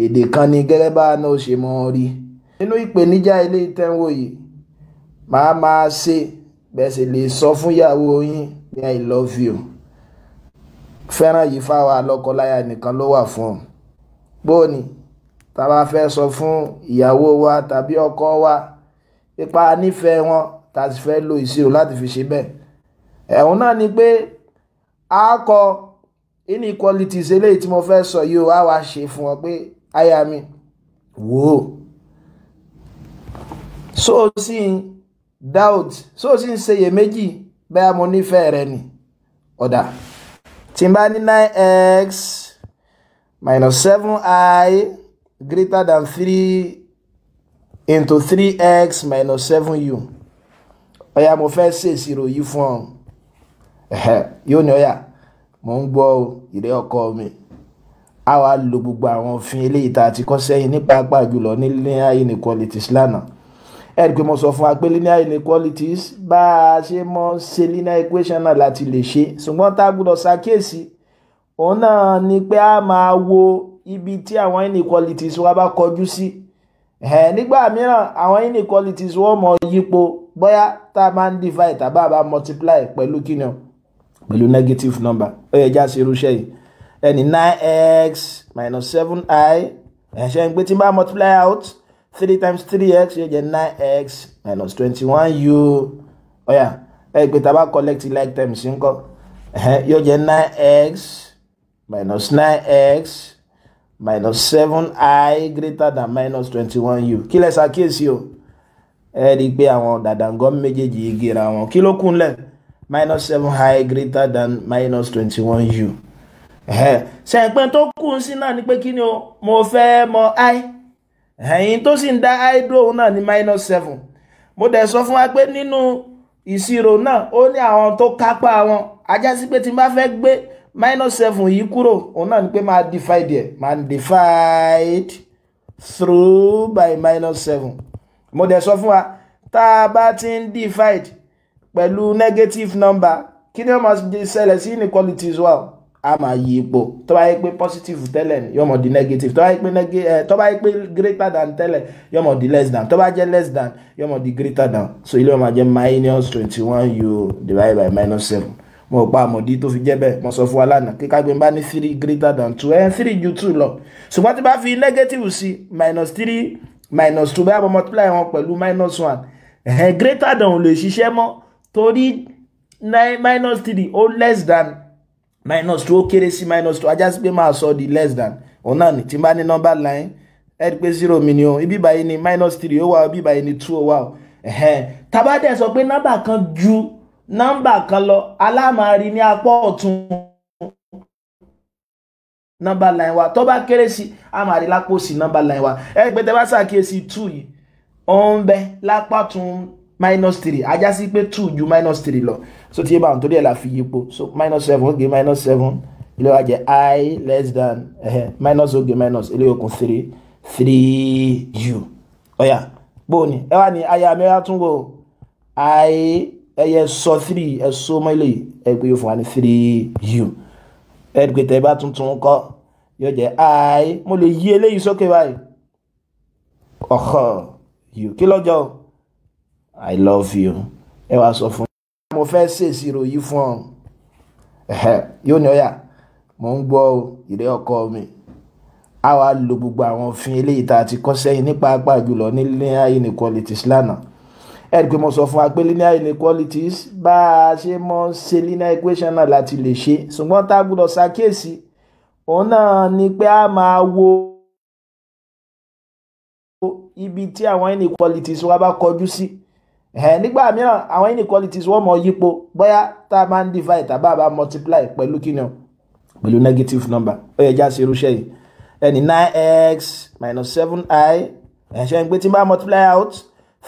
èdè kan ni gẹ́gẹ́ bá náà ṣe mọ́ rí nínú ìpèníjà ilé ìtẹ́wò yìí. Máa ṣe bẹ́ẹ̀ sì lè sọ fún ìyàwó yín pé I love you. Fẹ́ràn yìí fáwa lọ́kọláya nìkan ló wà fún ọ. Bóòní tá bá fẹ́ sọ fún ìyàwó wa tàbí ọkọ wa ipa nífẹ̀ẹ́ wọn tá sì fẹ́ lo ìṣirò láti fi ṣe bẹ́ẹ̀. Ẹ̀hún náà ni pé a kọ inequalities eléyìí tí mo fẹ́ sọ yìí ó á wá ṣe fún ọ pé aya mi wò ó. So sí doubt, so sí ń ṣeyèméjì bẹ́ẹ̀ mo nífẹ̀ẹ́ rẹ ni. Ọ̀dà tí n bá ní 9x minus 7i greater than 3 into 3x minus 7u. Ọ̀yà mo fẹ́ ṣe ìṣirò yìí fún ọ. Yóò ní ọ̀yà mo ń gbọ́ ìrẹ́ ọkọ mi. A wá lo gbogbo àwọn òfin eléyìí tá a ti kọ́ sẹ́yìn ní pàápàá jùlọ ní linear inequalities lánàá. Ẹ rí pé mo sọ fún wa pé linear inequalities bá a ṣe mọ́ ṣe linear equation náà láti lè ṣe. Ṣùgbọ́n tá a gbọ́dọ̀ ṣàkíyèsí òun náà ni pé a máa wo ibi tí àwọn inequalities wa bá kọjú sí. Nígbà mìíràn àwọn inequalities wọ́n mọ yípo bóyá tá a máa ń divide tàbí a bá multiply pẹ̀lú kíni o pẹ̀lú negative number. Ó yẹ já sí irúṣẹ́ yìí. Ẹni 9x minus 7i ṣe ń pé tí n bá multiply out 3 times 3x yóò jẹ́ 9x minus 21u. Ọ̀yà ẹ pé tá a bá collect like terms ńkọ́ yóò jẹ́ 9x minus 9x minus 7i greater than minus 21u. Kí lẹ ṣàkíyèsí o? Ẹ rí i pé àwọn dàdàngọ́ méjèèjì yìí gera wọn. Kí ló kún lẹ̀? Minus 7i greater than minus 21u. Ṣẹ̀pẹ́ tó kún sí náà ni pé kí ni o? Mo fẹ́ mọ i. Ẹ̀yìn tó sì ń dá i dúró náà ni minus 7. Mo dẹ̀ sọ fún wa pé nínú ìṣirò náà ó ní àwọn tó kápá wọn. Ajá sí pé tí n bá fẹ́ gbé minus 7 yìí kúrò òun náà ni pé máa divide ẹ̀. Máa divide through by minus 7. Mo dẹ̀ sọ fún wa tá a bá ti ń divide pẹ̀lú negative number kí ni ó máa ṣẹlẹ̀ sí inequalities wa? A máa yí ipò. Tó bá yẹ pé positive tẹ́lẹ̀ ni yóò mọ̀ di negative. Tó bá yẹ pé greater than tẹ́lẹ̀ yóò mọ̀ di less than. Tó bá jẹ́ less than yóò mọ̀ di greater than. So ilé ó máa jẹ́ minus 21u divided by minus 7. Mo pa àmọ̀dí tó fi jẹ́ bẹ́ẹ̀. Mo sọ fún wa lánàá kíkà gbé bá ní 3 greater than 2. 3 ju 2 lọ. Ṣùgbọ́n tí bá fi negative sí minus 3 minus 2 bá mo multiply wọn pẹ̀lú minus 1. Greater than ò lè ṣiṣẹ́ mọ́ torí minus 3 ó less than minus 2 ó kéré sí minus 2. Ajá sí pé máa sọ di less than. Òun náà ni tí bá ní number line ẹ rí pé 0 mi ni o. Ibi báyìí ni minus 3 ó wà, ibi báyìí ni 2 ó wà o. Tá bá dẹ̀ sọ pé number kan ju number kan lọ alámàrí ní apá ọ̀tún number line wa. Tó bá kéré sí a máa rí lápò sí number line wa. Ẹ rí pé tẹ́ bá ṣàkíyèsí 2 yìí ó ń bẹ lápá tún minus 3. Ajá sí pé 2 ju minus 3 lọ. So tí yé bá ń torí ẹ̀ la fi yípo. So minus 7 ó gé minus 7 ilé wa jẹ́ I less than minus ó gé minus ilé okùn 3u. Ọ̀yà bóòní ẹ wá ní aya mi wá tún wò I ẹyẹ sọ 3 ẹ so mọ́ ilé ẹ pé yóò fún wa ní 3u. Ẹ rí pé tẹ́ bá tuntun kọ́ yóò jẹ́ I mo lè yí eléyìí sókè báyìí. You kí lọ́jọ́ I love you. Ẹ wá sọ fún mo fẹ́ ṣe ìṣirò yìí fún ọ. Yóò ní ọ̀yà mo ń gbọ́ ìrẹ́ ọkọ mi. A wá lo gbogbo àwọn òfin eléyìí tá a ti kọ́ sẹ́yìn ní pàápàá jùlọ ní linear inequalities lánàá. Ẹ rí pé mo sọ fún wa pé linear inequalities bá a ṣe mọ́ ṣe linear equation náà láti lè ṣe. Ṣùgbọ́n tá a gbọ́dọ̀ ṣàkíyèsí òun náà ni pé a máa wo ibi tí àwọn inequalities wa bá kọjú sí. Nígbà mìíràn àwọn inequalities wọ́n mọ yípo bóyá tá a máa ń divide tàbí a bá multiply pẹ̀lú kíni o pẹ̀lú negative number. Ó yẹ já sí irúṣẹ́ yìí. Ẹni 9x minus 7i ṣe ń pé tí n bá multiply out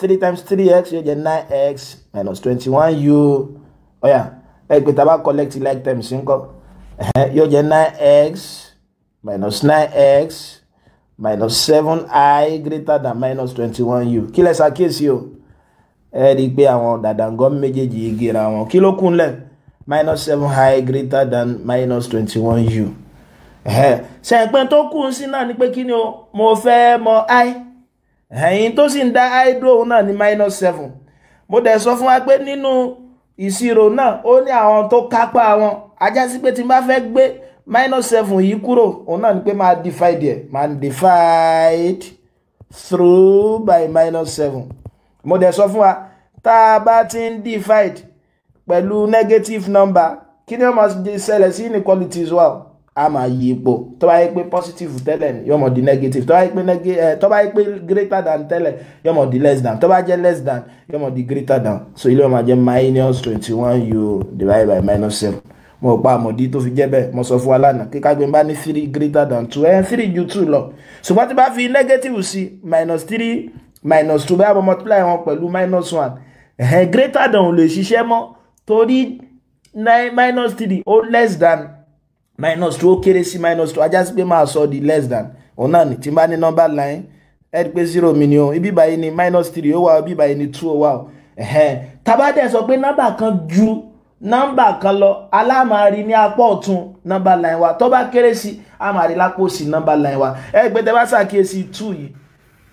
3 times 3x yóò jẹ́ 9x minus 21u. Ọ̀yà ẹ pé tá a bá collect like terms ńkọ́ yóò jẹ́ 9x minus 9x minus 7i greater than minus 21u. Kí lẹ ṣàkíyèsí o? Ẹ rí i pé àwọn dàdàngọ́ méjèèjì yìí gera wọn. Kí ló kún lẹ̀? Minus 7i greater than minus 21u. ṣe pé tó kù sí náà ni pé kí ni o mo fẹ́ mọ I ẹ̀yìn tó sì ń dá I dúró náà ní -7 mo dẹ̀ sọ fún wa pé nínú ìṣirò náà ó ní àwọn tó kápá wọn ajá sí pé tí n bá fẹ́ gbé -7 yìí kúrò òun náà ni pé máa divide ẹ̀ máa divide through by -7 mo dẹ̀ sọ fún wa tá a bá ti ń divide pẹ̀lú negative number kí ni ó máa ṣẹlẹ̀ sí inequalities wa a máa yí ipò tó bá yẹ pé positive tẹ́lẹ̀ yóò mọ̀ di negative tó bá yẹ pé greater than tẹ́lẹ̀ yóò mọ̀ di less than tó bá jẹ́ less than yóò mọ̀ di greater than so ilé ọmọ jẹ́ -21u divided by -7 mo pa àmọ̀dí tó fi jẹ́ bẹ́ẹ̀ mo sọ fún wa lánàá kíkà gbé bá ní 3 greater than 2 3 ju 2 lọ ṣùgbọ́n tí bá fi negative sí -3 -2 bá multiply wọn pẹ̀lú -1 greater than ò lè ṣiṣẹ́ mọ́ torí -3 ó less than -2 ó kéré sí -2 ajá sí pé máa sọ di less than òun náà ní tí bá ní number line ẹ rí pé 0 mi ni o ibi báyìí ni -3 ó wà ibi báyìí ni 2 ó wà o tábà dẹ̀ sọ pé nọ́mbà kan ju nọ́mbà kan lọ alámàrí ní apá ọ̀tún number line wa tó bá kéré sí àmàrí lápò òsì number line wa ẹ rí pé tẹ́ bá ṣàkíyèsí 2 yìí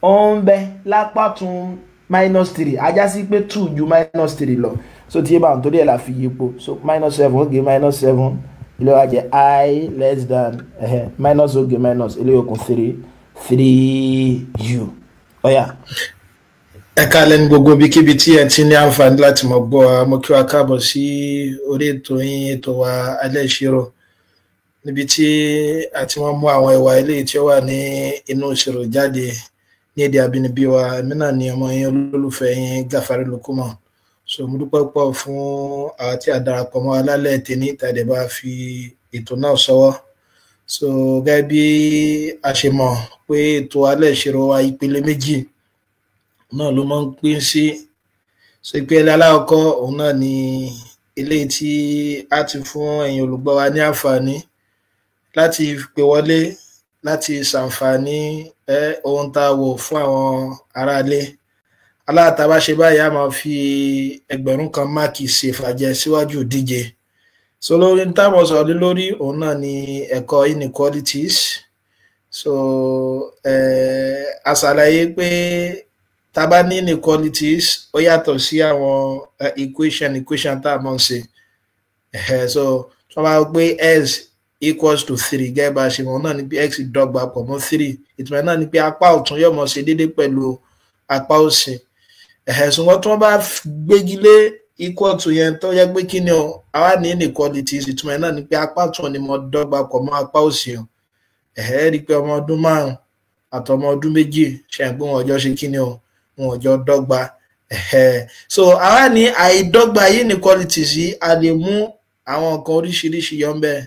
ó ń bẹ lápá ọ̀tún -3 ajá sí pé 2 ju -3 lọ so tí yé bá wọn torí ẹ̀ la fi yípo so -7 ó gé -7 ilé wa jẹ́ I less than minus oge minus ilé okùn 3u ọ̀yà. ẹ káalẹ́ ní gbogbo ibikíbi tí ẹ ti ní àǹfààní láti mọ̀ gbọ́ wa mo kí wa káàbọ̀ sí orí ètò yín ètò wa alẹ́ ìṣirò níbi tí a ti wọ́n mú àwọn ìwà eléyìí tí ó wà ní inú ìṣirò jáde ní èdè àbínibí wa èmi náà ni ọmọ yín olólùfẹ́ yín Gàfárì Lukman so mo dúpẹ́ pọ̀ fún àwọn tí a darapọ̀ mọ́ alálẹ̀ tèmi tàdé bá fi ètò náà sọ́wọ́ so gẹ́gẹ́ bí a ṣe mọ̀ pé ètò alẹ́ ìṣirò wa ìpele méjì náà ló máa ń pín sí so ìpele alákọ̀ọ́kọ́ òun náà ni eléyìí tí a ti fún ẹ̀yin olùgbọ́ wa ní àǹfààní láti pè wọlé láti ṣàǹfààní ohun tá a wò fún àwọn aráalé aláàtàbá ṣe báyìí a máa fi 1000 kan máàkì ṣe fàjẹ síwájú ìdíje so lórí táwọn sọ̀rọ̀ lórí òun náà ni ẹ̀kọ́ inequalities so a ṣàlàyé pé tá bá ní inequalities ó yàtọ̀ sí àwọn equation tá a mọ̀ ṣe so tí wọ́n bá gbé x equals to 3 gẹ́gẹ́ bá ṣe mọ̀ náà ni pé x dọ́gba pọ̀ mọ́ 3 ìtumọ̀ náà ni pé apá ọ̀tún yóò mọ̀ ṣe déédéé pẹ̀lú apá òsì ṣùgbọ́n tí wọ́n bá gbégi lé equal to yẹn tó yẹ pé kí ni o àwa ní inequalities ìtumọ̀ náà ni pé apá ọ̀tún ni mo dọ́gba pọ̀ mọ́ apá òsì o rí i pé ọmọ ọdún 5 àtọmọ ọdún 2 ṣe àgbọn ọjọ́ ṣe kí ni o wọn ọjọ́ dọ́gba so àwa ní àìdọ́gba inequalities yìí a lè mú àwọn nǹkan oríṣiríṣi yọ ńbẹ̀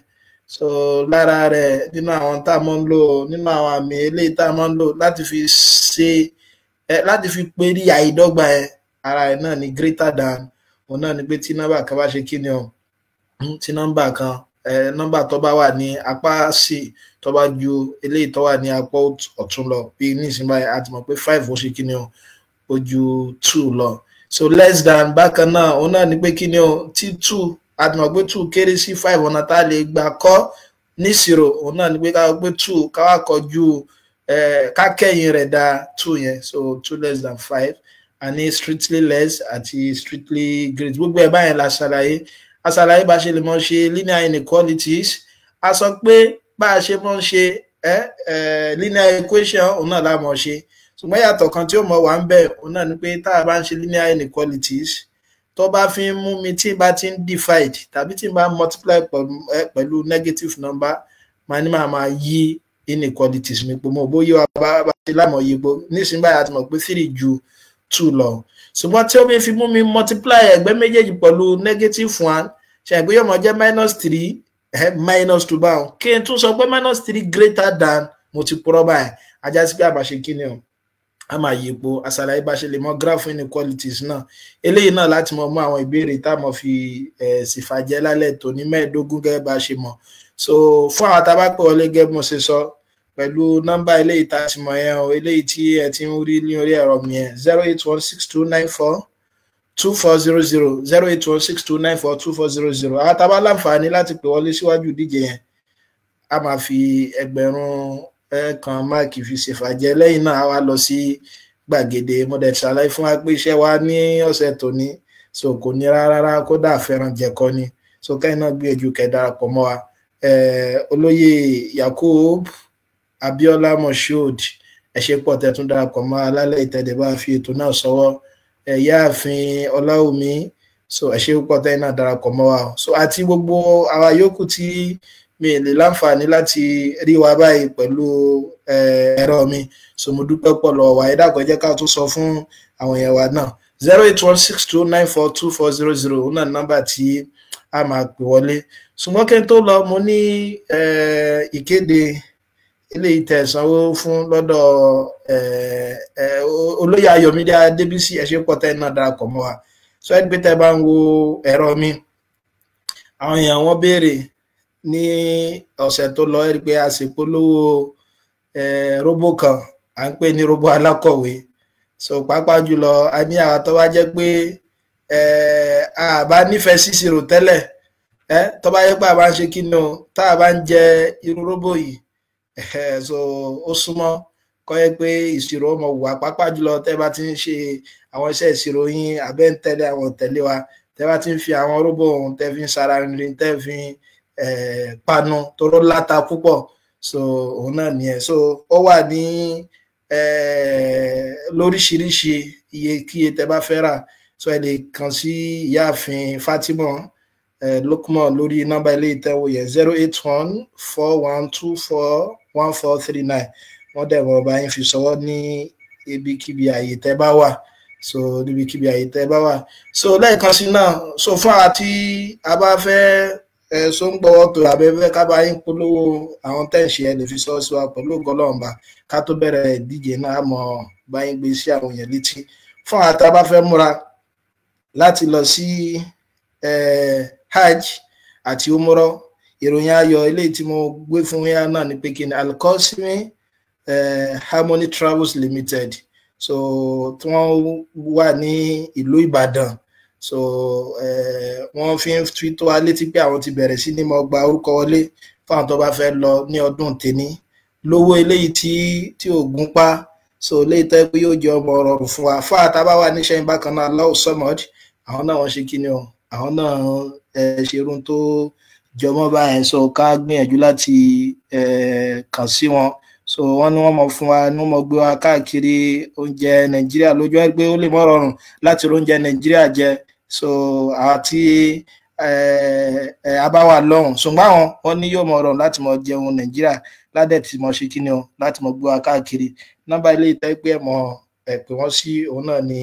so lára rẹ̀ nínú àwọn tá a máa ń lò nínú àwọn àmì eléyìí tá a máa ń lò láti fi ṣe láti fi pèrí àìdọ́gba ẹ̀ ara ẹ̀ náà ni greater than òun náà ni pé tí nọ́mbà kan bá ṣe kí ni o tí nọ́mbà kan nọ́mbà tó bá wà ní apá sí tó bá ju eléyìí tó wà ní apá ọ̀tún lọ bí nísìnyí báyìí a ti mọ̀ pé 5 ó ṣe kí ni o ó ju 2 lọ so less than bákan náà òun náà ni pé kí ni o tí 2 a ti mọ̀ pé 2 kéré sí 5 ọ̀nà tá a lè gbà kọ́ níṣirò òun náà ni pé ká wọ́n pé 2 ká wá kọjú ká kẹ́yìn rẹ̀ dá 2 yẹn so 2 less than 5 àní strictly less àti strictly great gbogbo ẹ̀ báyẹn la ṣàlàyé a ṣàlàyé bá ṣe lè mọ̀ ṣe linear inequalities a sọ pé bá a ṣe mọ̀ ṣe linear equation òun náà la mọ̀ ṣe ṣùgbọ́n yàtọ̀ kan tí ó mọ̀ wà ń bẹ̀ òun náà ni pé tá a bá ń ṣe linear inequalities tó bá fi ń mú mi tí n bá ti ń divide tàbí tí n bá multiply pẹ̀lú negative number máa ní máa yí inequalities mi pò mọ́ bóyá bá ṣe lámọ̀ yìí bó nísìnyí báyìí a ti mọ̀ pé 3 ju 2 lọ ṣùgbọ́n tí ó bí fi mú mi multiply ẹgbẹ́ méjèèjì pẹ̀lú negative 1 ṣe àgbé yóò mọ̀ jẹ́ -3 -2 báwọn kí n tún sọ pé -3 greater than mo ti purọ́ báyìí ajá sí pé a máa ṣe kí ni o a máa yípo àṣàlàyé bá ṣe lè mọ graph inequalities náà eléyìí náà láti mọ mú àwọn ìbéèrè tá a mọ̀ fi ṣèfàjẹ́ lálẹ́ tó ní 15 gẹ́gẹ́ bá ṣe mọ̀ so fún àwọn tábàpọ̀ wọlé gẹ́gẹ́ mo ṣe sọ pẹ̀lú nọ́mbà eléyìí tá a ti mọ̀ yẹn o eléyìí tí ẹ ti ń rí ní orí ẹ̀rọ mi yẹn 08162942400 08162942400 àwọn tábà láǹfààní láti pè wọlé síwájú ìdíje yẹn a máa fi ẹgbẹ̀rún kan máàkì fi ṣèfàjẹ́ lẹ́yìn náà a wá lọ sí gbàgede mo dẹ̀ ṣàlàyé fún wa pé iṣẹ́ wa ní ọ̀sẹ̀ tòní so kò ní rárá kódà fẹ́ràn jẹ̀kọ́ ni so kẹ́yìn náà gbìyànjú kẹ́ darapọ̀ mọ́ wa olóyè Yakub Abiola Moshood ẹ ṣé pọ̀ tẹ́ tún darapọ̀ mọ́ alálẹ̀ ìtẹ̀dẹ̀ bá fi ètò náà sọ́wọ́ Ìyáàfin Ọláwùmí so ẹ ṣé pọ̀ tẹ́ náà darapọ̀ mọ́ wa so àti gbogbo àwa yòókù tí mi lè láǹfààní láti rí wa báyìí pẹ̀lú ẹ̀rọ mi so mo dúpẹ́ pọ̀ lọ́wọ́ wa ẹ dákun ẹ jẹ́ ká tún sọ fún àwọn èèyàn wa náà 08162942400 náà nọ́mbà tí a máa pè wọlé ṣùgbọ́n kí n tó lọ mo ní ìkéde ilé ìtẹ̀sánwó fún lọ́dọ̀ olóyè Ayọ̀mídé Adébísí ẹ ṣé pọ̀ tẹ́ náà darapọ̀ mọ́ wa so ẹ gbé tẹ́ bá ń wo ẹ̀rọ mi àwọn èèyàn wọ́n béèrè ní ọ̀sẹ̀ tó lọ rí pé a sì polówó róbó kan à ń pè ní róbó alákọ̀wé so pàápàá jùlọ a ní àwọn tó bá jẹ́ pé a bá nífẹ̀ẹ́ sí ìṣirò tẹ́lẹ̀ tó bá yẹ pé a bá ń ṣe kí ni o tá a bá ń jẹ irú róbó yìí so ó súnmọ́ kọ́ yẹ pé ìṣirò ọmọ wà pàápàá jùlọ tẹ́ bá ti ń ṣe àwọn iṣẹ́ ìṣirò yín abẹ́ ń tẹ̀lé àwọn tẹ̀lé wa tẹ́ bá ti ń fi àwọn róbó ohun tẹ́ fi ń sara rìnrìn tẹ́ fi panu tóró láta púpọ̀ so òun náà nìyẹn so ó wà ní lóríṣiríṣi iyekíye tẹ́ bá fẹ́ rà so ẹ lè kàn sí Ìyáàfin Fatima Lukman lórí nọ́mbà ilé ìtẹ̀wò yẹn 08141241439 wọ́n dẹ̀ wọ́n bá yín fi sọwọ́ ní ibikíbi àyè tẹ́ bá wà so níbikíbi àyè tẹ́ bá wà so lẹ́ẹ̀kan sí náà so fún àwa tí a bá fẹ́ so ń gbọ́wọ́ tó abẹ́fẹ́ ká bá yín polówó àwọn tẹ́ǹṣì ẹ lè fi sọ sí wa pẹ̀lú ògọ́lọ́mbà ká tó bẹ̀rẹ̀ ìdíje náà mọ̀ bá yín gbé sí àwọn èèyàn létí fún àwa tá a bá fẹ́ múra láti lọ sí hajj àti umrọ ìròyìn ayọ̀ eléyìí tí mo gbé fún yín náà ni pé kí ni Al-Qasimi Harmony Travels Limited so tí wọ́n wà ní ìlú Ìbàdàn so wọ́n fi ń fi tó wa létí pé àwọn ti bẹ̀rẹ̀ sí ní mọ gba orúkọ wọlé fáwọn tó bá fẹ́ lọ ní ọdún tèní lówó eléyìí tí ò gún pa so eléyìí tẹ́ pé yóò jẹ́ ọmọ rọrùn fún wa fáà tá a bá wà níṣẹ́ yín bákan náà Allahu Samad àwọn náà wọ́n ṣe kí ni o àwọn náà ṣerun tó jọmọ́ báyẹn so ká gbìyànjú láti kàn sí wọn so wọ́n ní wọ́n mọ̀ fún wa ní wọ́n mọ̀ gbé wa káàkiri oúnjẹ Nàìjíríà lójú ẹ pé ó lè mọ́ rọrùn láti oúnjẹ Nàìjíríà jẹ so àti abáwà lọ́hùn ṣùgbọ́n àwọn wọ́n ní yóò mọ̀ rọrùn láti mọ̀ jẹun Nàìjíríà ládẹ̀ tí mo ṣe kí ni o láti mọ̀ gbé wa káàkiri nọ́mbà ilé ìtẹ́ pé ẹ̀mọ́ pè wọ́n sí òun náà ni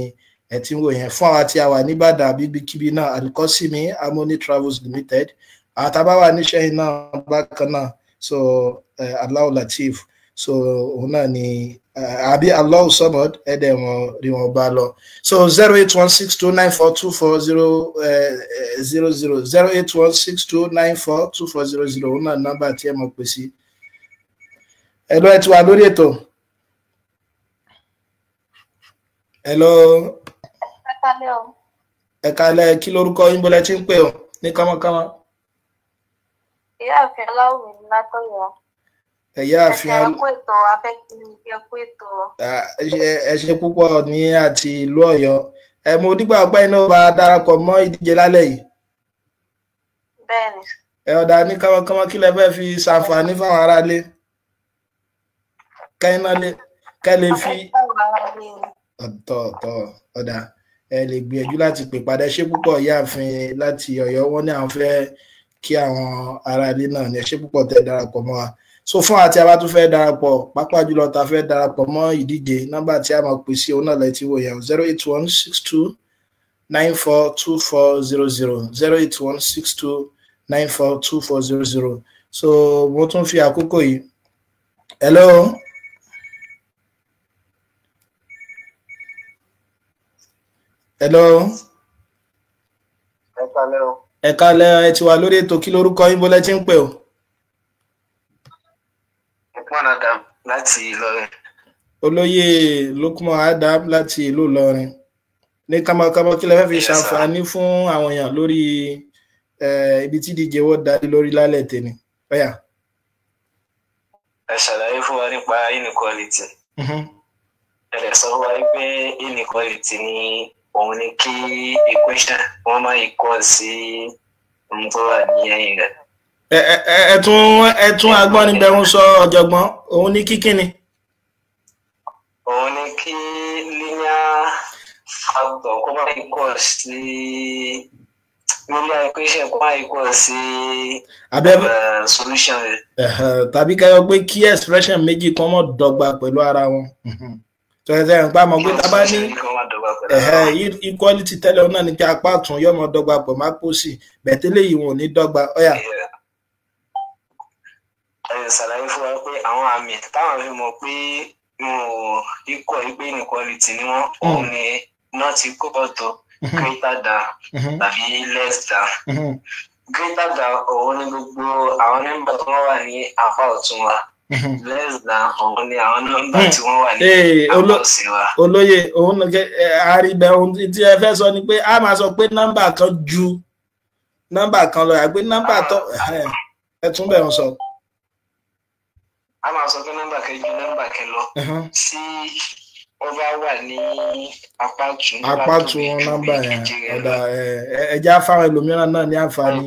ẹ̀ tí ń wò yẹn fún àwa tí a wà ní Ìbàdàn àbíbíkíbi náà Al-Qasimi Harmony Travels Limited àtàbá wà níṣẹ́ iná bákan náà so Allahu Latif so òun náà ni àbí Allahu Samad ẹ̀dẹ̀ wọn rí wọn bá lọ so 08162942400 08162942400 òun náà nọ́mbà tí ẹ mọ̀ pè sí ẹ̀lọ́ ẹ̀ tí wà lórí ètò ẹ̀lọ́ ẹ̀kálẹ̀ kí lórúkọ yín bọ́lẹ̀ tí ń pè ọ́ ní kámọ́kámọ́. Ìyáàfin Ọláwùmí látọ̀yọ́. Ìyáàfin ẹ ṣé púpọ̀ ní àti ìlú Ọ̀yọ́ mo dígbà ọgbẹ́ iná bá darapọ̀ mọ́ ìdíje lálẹ́ yìí. Bẹ́ẹ̀ni. Ọ̀dà ní kámọ́kámọ́ kí lẹ fẹ́ fi ṣàǹfààní fáwọn aráalé kẹ́lẹ́ fi ọ̀tọ̀ ọ̀dà ẹ lè gbìyànjú láti pè padà ṣé púpọ̀ Ìyáàfin láti Ọ̀yọ́ wọn ní àwọn fẹ́ kí àwọn aráalé náà ní ẹ ṣé púpọ̀ tẹ́ darapọ̀ mọ́ wa so fún àti a bá tún fẹ́ darapọ̀ pàápàá jùlọ tá fẹ́ darapọ̀ mọ́ ìdíje nọ́mbà tí a máa pè sí òun náà lẹ ti wò yẹn 08162942400 08162942400 so mo tún fi àkókò yìí hello. Hello. Ẹ kálẹ́ ẹ ti wà lórí ètò kí lórúkọ yín bọ́lẹ̀ tí ń pè ọ́. Lukman Adam láti Ìlọrin. Olóyè Lukman Adam láti ìlú Ìlọrin. Ní kámọ́kámọ́ kí lẹ fẹ́ fi ṣàǹfààní fún àwọn èèyàn lórí ibi tí díje wọ́n darí lórí lálẹ́ tèmi. Ọ̀yà. ẹ ṣàlàyé fún wa nípa inequality. Ẹ lè sọ fún wa pé inequality ni òun ni kí equation wọ́n máa equal sí ohun tó wà ní ẹ̀yìn rẹ̀. Ẹ tún agbọ́n níbẹ̀ ń sọ ọ̀jọ̀gbọ́n òun ní kíkíni. Òun ni kí linear factor kó máa equal sí linear equation kó máa equal sí solution rẹ̀. Tàbí káyọ̀ pé kí expression méjì kan mọ̀ dọ́gba pẹ̀lú ara wọn. Tọ́jú ẹ̀ ń pa mọ̀ pé tá a bá ní equality tẹ́lẹ̀ náà ní kí apá ọ̀tún yóò mọ̀ dọ́gba pọ̀ má pọ̀ sí bẹ̀tẹ́lẹ̀ yìí wọn ò ní dọ́gba ọ̀yà. Ẹ ṣàlàyé fún wa pé àwọn àmì táwọn fi mọ̀ pé equal pé inequality ni wọ́n òun ni not equal to greater than tàbí less than. Greater than òun ni gbogbo àwọn nọ́mbà tí wọ́n wà ní apá ọ̀tún wa. Less than òun ni àwọn nọ́mbà tí wọ́n wà ní apá òsì wa. Olóyè òun àríbẹ̀ ohun tí ẹ fẹ́ sọ ni pé a máa sọ pé nọ́mbà kan ju nọ́mbà kan lọ àgbé nọ́mbà tó ẹ tún bẹ̀ ń sọ. A máa sọ pé nọ́mbà kan ju nọ́mbà kan lọ tí ó bá wà ní apá tún nọ́mbà yẹn ọ̀dà ẹja fáwọn ẹlòmíràn náà ní àǹfààní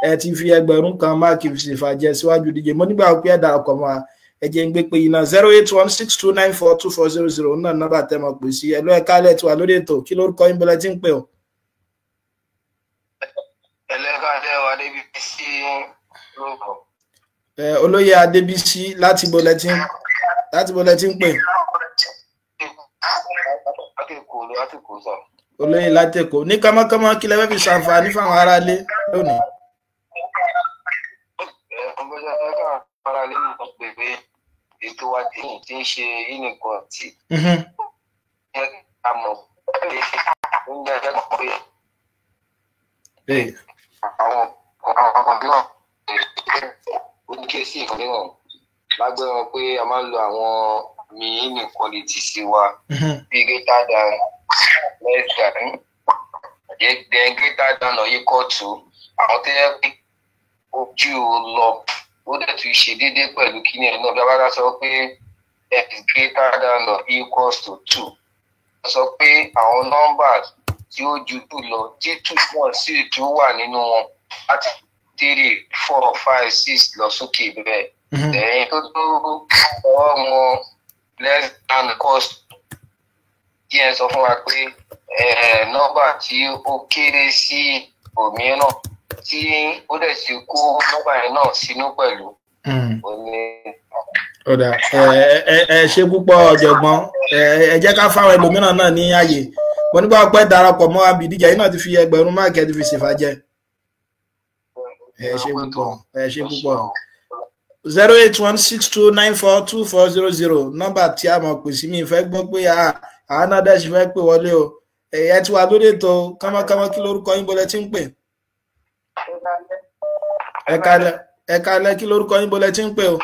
ẹ ti fi ẹgbẹ̀rún kan máàkì ìfàjẹ síwájú díje mo nígbà pé ẹ darapọ̀ mọ́ ẹ jẹ́ ń gbé pé iná 08162942400 náà nọ́mbà tẹ́ mọ̀ pè sí ẹ̀lọ́ ẹ̀ka alẹ́ tí wà lórí ètò kí lórúkọ yín bọ́lá tí ń pè ọ́. ẹlẹ́ka alẹ́ wa débi sí lóko. Olóyè Adébísí láti bọ́lá tí ń pè. Olóyè látẹ̀kọ́ ní kámákámá kí lẹ́fẹ́ fi ṣàǹfààní fáwọn aráalé lónìí. Ètò wa tí ń ṣe inequality. Àmọ́ oúnjẹ ẹ̀kọ́ pé àwọn náà oúnjẹ sí ìkànnì náà lágbára pé a máa ń lo àwọn mi inequality sí wa bí greater than less than then greater than or equal to àwọn tó yẹ pé ojú lọ ó dẹ̀ tún ṣe déédéé pẹ̀lú kíní ẹ̀ náà bí a bá dá sọ pé x greater than or equals to 2 a sọ pé àwọn nọ́mbà tí ó ju 2 lọ tí 2 náà sì tún wà nínú wọn láti 3 4 5 6 lọ sókè bẹ́ẹ̀ ẹ̀yìn tó tó ọmọ less than cost tí ẹ sọ fún wa pé nọ́mbà tí ó kéré sí òmíràn tí ó dẹ̀ ti kó nọ́mbà yẹn náà sínú pẹ̀lú. Ọ̀dà ẹ ṣe púpọ̀ ọ̀jọ̀gbọ́n ẹ jẹ́ ká fáwọn ẹlòmíràn náà ní ààyè mo nígbà pẹ́ darapọ̀ mọ́ abìdíjà yìí náà ti fi ẹgbẹ̀rún máàkì ẹ ti fi ṣèfàjẹ́ ẹ ṣe púpọ̀ 08162942400 nọ́mbà tí a mọ̀ pè sí mi fẹ́ gbọ́ pé àánádẹ́sì fẹ́ pè wọlé o ẹ ti wà lórí ètò kámákámá kí lórúkọ yín bọ́lẹ̀ tí ń pè. ẹ kálẹ́ kí lórúkọ yín bọ́lẹ̀ tí ń pè o.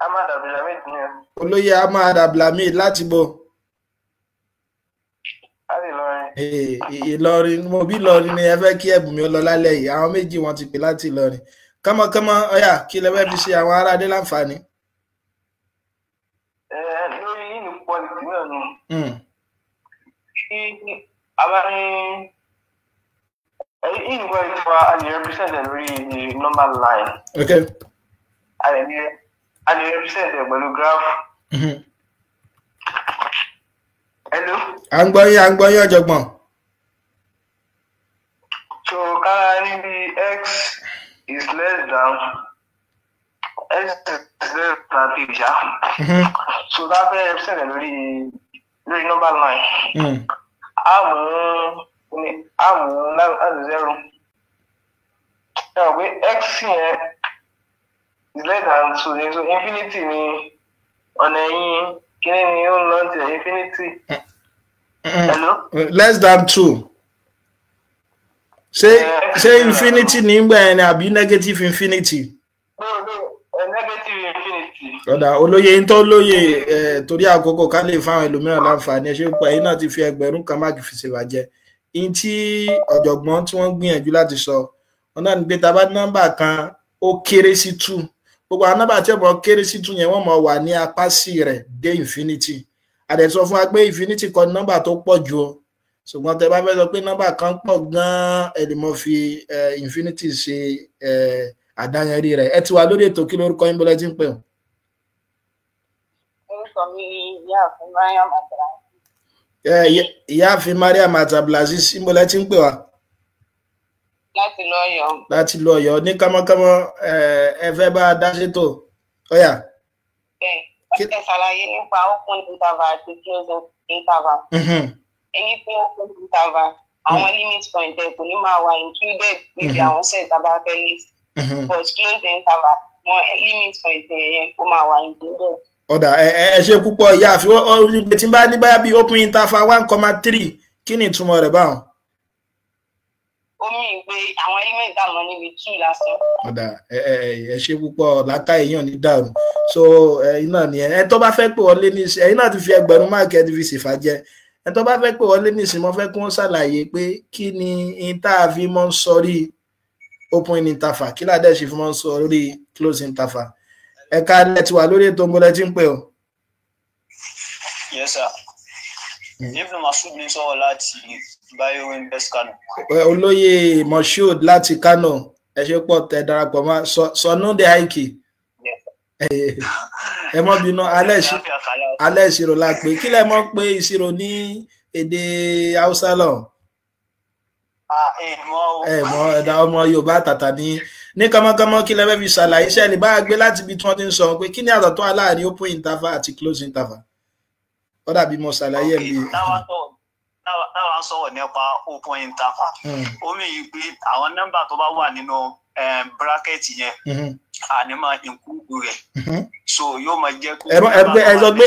Ahmad Abdulhamid ni o. Olóyè Ahmad Abdulhamid láti bọ̀. Ìlọrin mo bí Ìlọrin ni ẹ fẹ́ kí ẹ̀bùn mi ó lọ lálẹ́ yìí àwọn méjì wọn ti pè láti Ìlọrin kámọ́kámọ́ ọ̀yà kí lẹ fẹ́ fi ṣe àwọn aráadé láǹfààní. Lórí inequality náà ni kí a bá ní inequality wa a lè represent lórí normal line. Okay. A lè represent pẹ̀lú graph. Hello. À ń gbọ́ yín ọ̀jọ̀gbọ́n. So kára níbi x is less than 3 ṣá. So that fẹ́ represent lórí number line. A mú 0. Ṣé o pé x yẹn is less than 2 so infinity ni ọ̀nà yín kíni ni ó ń lọ sí infinity. Hello? Less than 2. Ṣé infinity ní gbà ẹni àbí negative infinity? No, negative infinity. Ọ̀dà olóye ń tọ́ lóye torí àkókò ká lè fáwọn ẹlòmíràn láǹfààní ẹ ṣe pé ẹ̀yin náà ti fi ẹgbẹ̀rún kan máàkì fi ṣèbàjẹ́. In tí ọ̀jọ̀gbọ́n tí wọ́n gbìyànjú láti sọ wọn náà ní pé tá bá nọ́mbà kan ó kéré sí 2 gbogbo àwọn nọ́mbà tí ọmọ kéré sí 2 yẹn wọ́n mọ̀ wà ní apá sí rẹ̀ dé infinity àdẹ̀sọ fún wa pé infinity kọ́ ní nọ́mbà tó pọ̀ jù o ṣùgbọ́n tẹ bá fẹ́ sọ pé nọ́mbà kan pọ̀ gan-an ẹ lè mọ̀ fi infinity ṣe àdáyanrí rẹ̀ ẹ ti wà lórí ètò kí lórúkọ yín bọ́lá tí ń pè ọ́. orúkọ mi ìyáàfin Mariam Abdulaziz. ìyáàfin Mariam Abdulaziz sí bọ́lá tí ń pè wá. láti lọ Ọ̀yọ́. láti lọ Ọ̀yọ́ ní kámọ́kámọ́ ẹ fẹ́ bá a dá sétò ọ̀yà. ẹ ṣàlàyé nípa open interval àti closing interval. èyí pé open interval àwọn limit point ẹ kò ní máa wà included níbi àwọn set abafẹ́ list but closing interval wọn limit point yẹn kó máa wà included. ọ̀dà ẹ ṣe púpọ̀ ìyá àfi olùgbé tí n bá ní báyà bíi open interval 1,3 kí ni ìtumọ̀ rẹ̀ báwọn. omi ìgbé àwọn element àmọ́ níbi 2 lásán. ọ̀dà ẹ ṣe púpọ̀ láká èèyàn ní dàrú so ẹ̀yin náà ni ẹ tó bá fẹ́ pè wọlé ní ìsìn ẹ̀yin náà ti fi ẹgbẹ̀rún máàkì ẹ ti fi ṣèfàjẹ́ ẹ tó bá fẹ́ pè wọlé ní ìsìn mo fẹ́ kí wọ́n ṣàlàyé pé kí ni interval mọ́ ń sọrí open interval kí ládẹ́ ṣe fi mọ́ ń sọrí close interval ẹ̀ka ẹ̀ ti wà lórí ètò ìmọ̀lẹ́ tí ń pè ọ́. Yes sir. Ibn Masud ní sọ̀rọ̀ láti Bioinvest Kano. olóyè Moshood láti Kano ẹ ṣe pọ̀ tẹ darapọ̀ mọ́ sọnù de haiki ẹ mọ́ bínú alẹ́ ìṣirò la pé kí lẹ mọ̀ pé ìṣirò ní èdè Haúsá lọ. ẹ mọ̀ ẹ̀dá ọmọ Yorùbá tàtà ní kánmọ́kánmọ́ kí lẹ fẹ́ fi ṣàlàyé iṣẹ́ lè bá gbé láti ibi tí wọ́n ti ń sọ pé kí ni àtọ̀tọ̀ aláàrin open interval àti close interval ó dàbí mo ṣàlàyé ẹ̀ bí. táwa sọ̀rọ̀ nípa open interval ó mì í pé àwọn nọ́mbà tó bá wà nínú bracket yẹn àní máa include rẹ̀ so yóò máa jẹ́ pé. ẹ sọ pé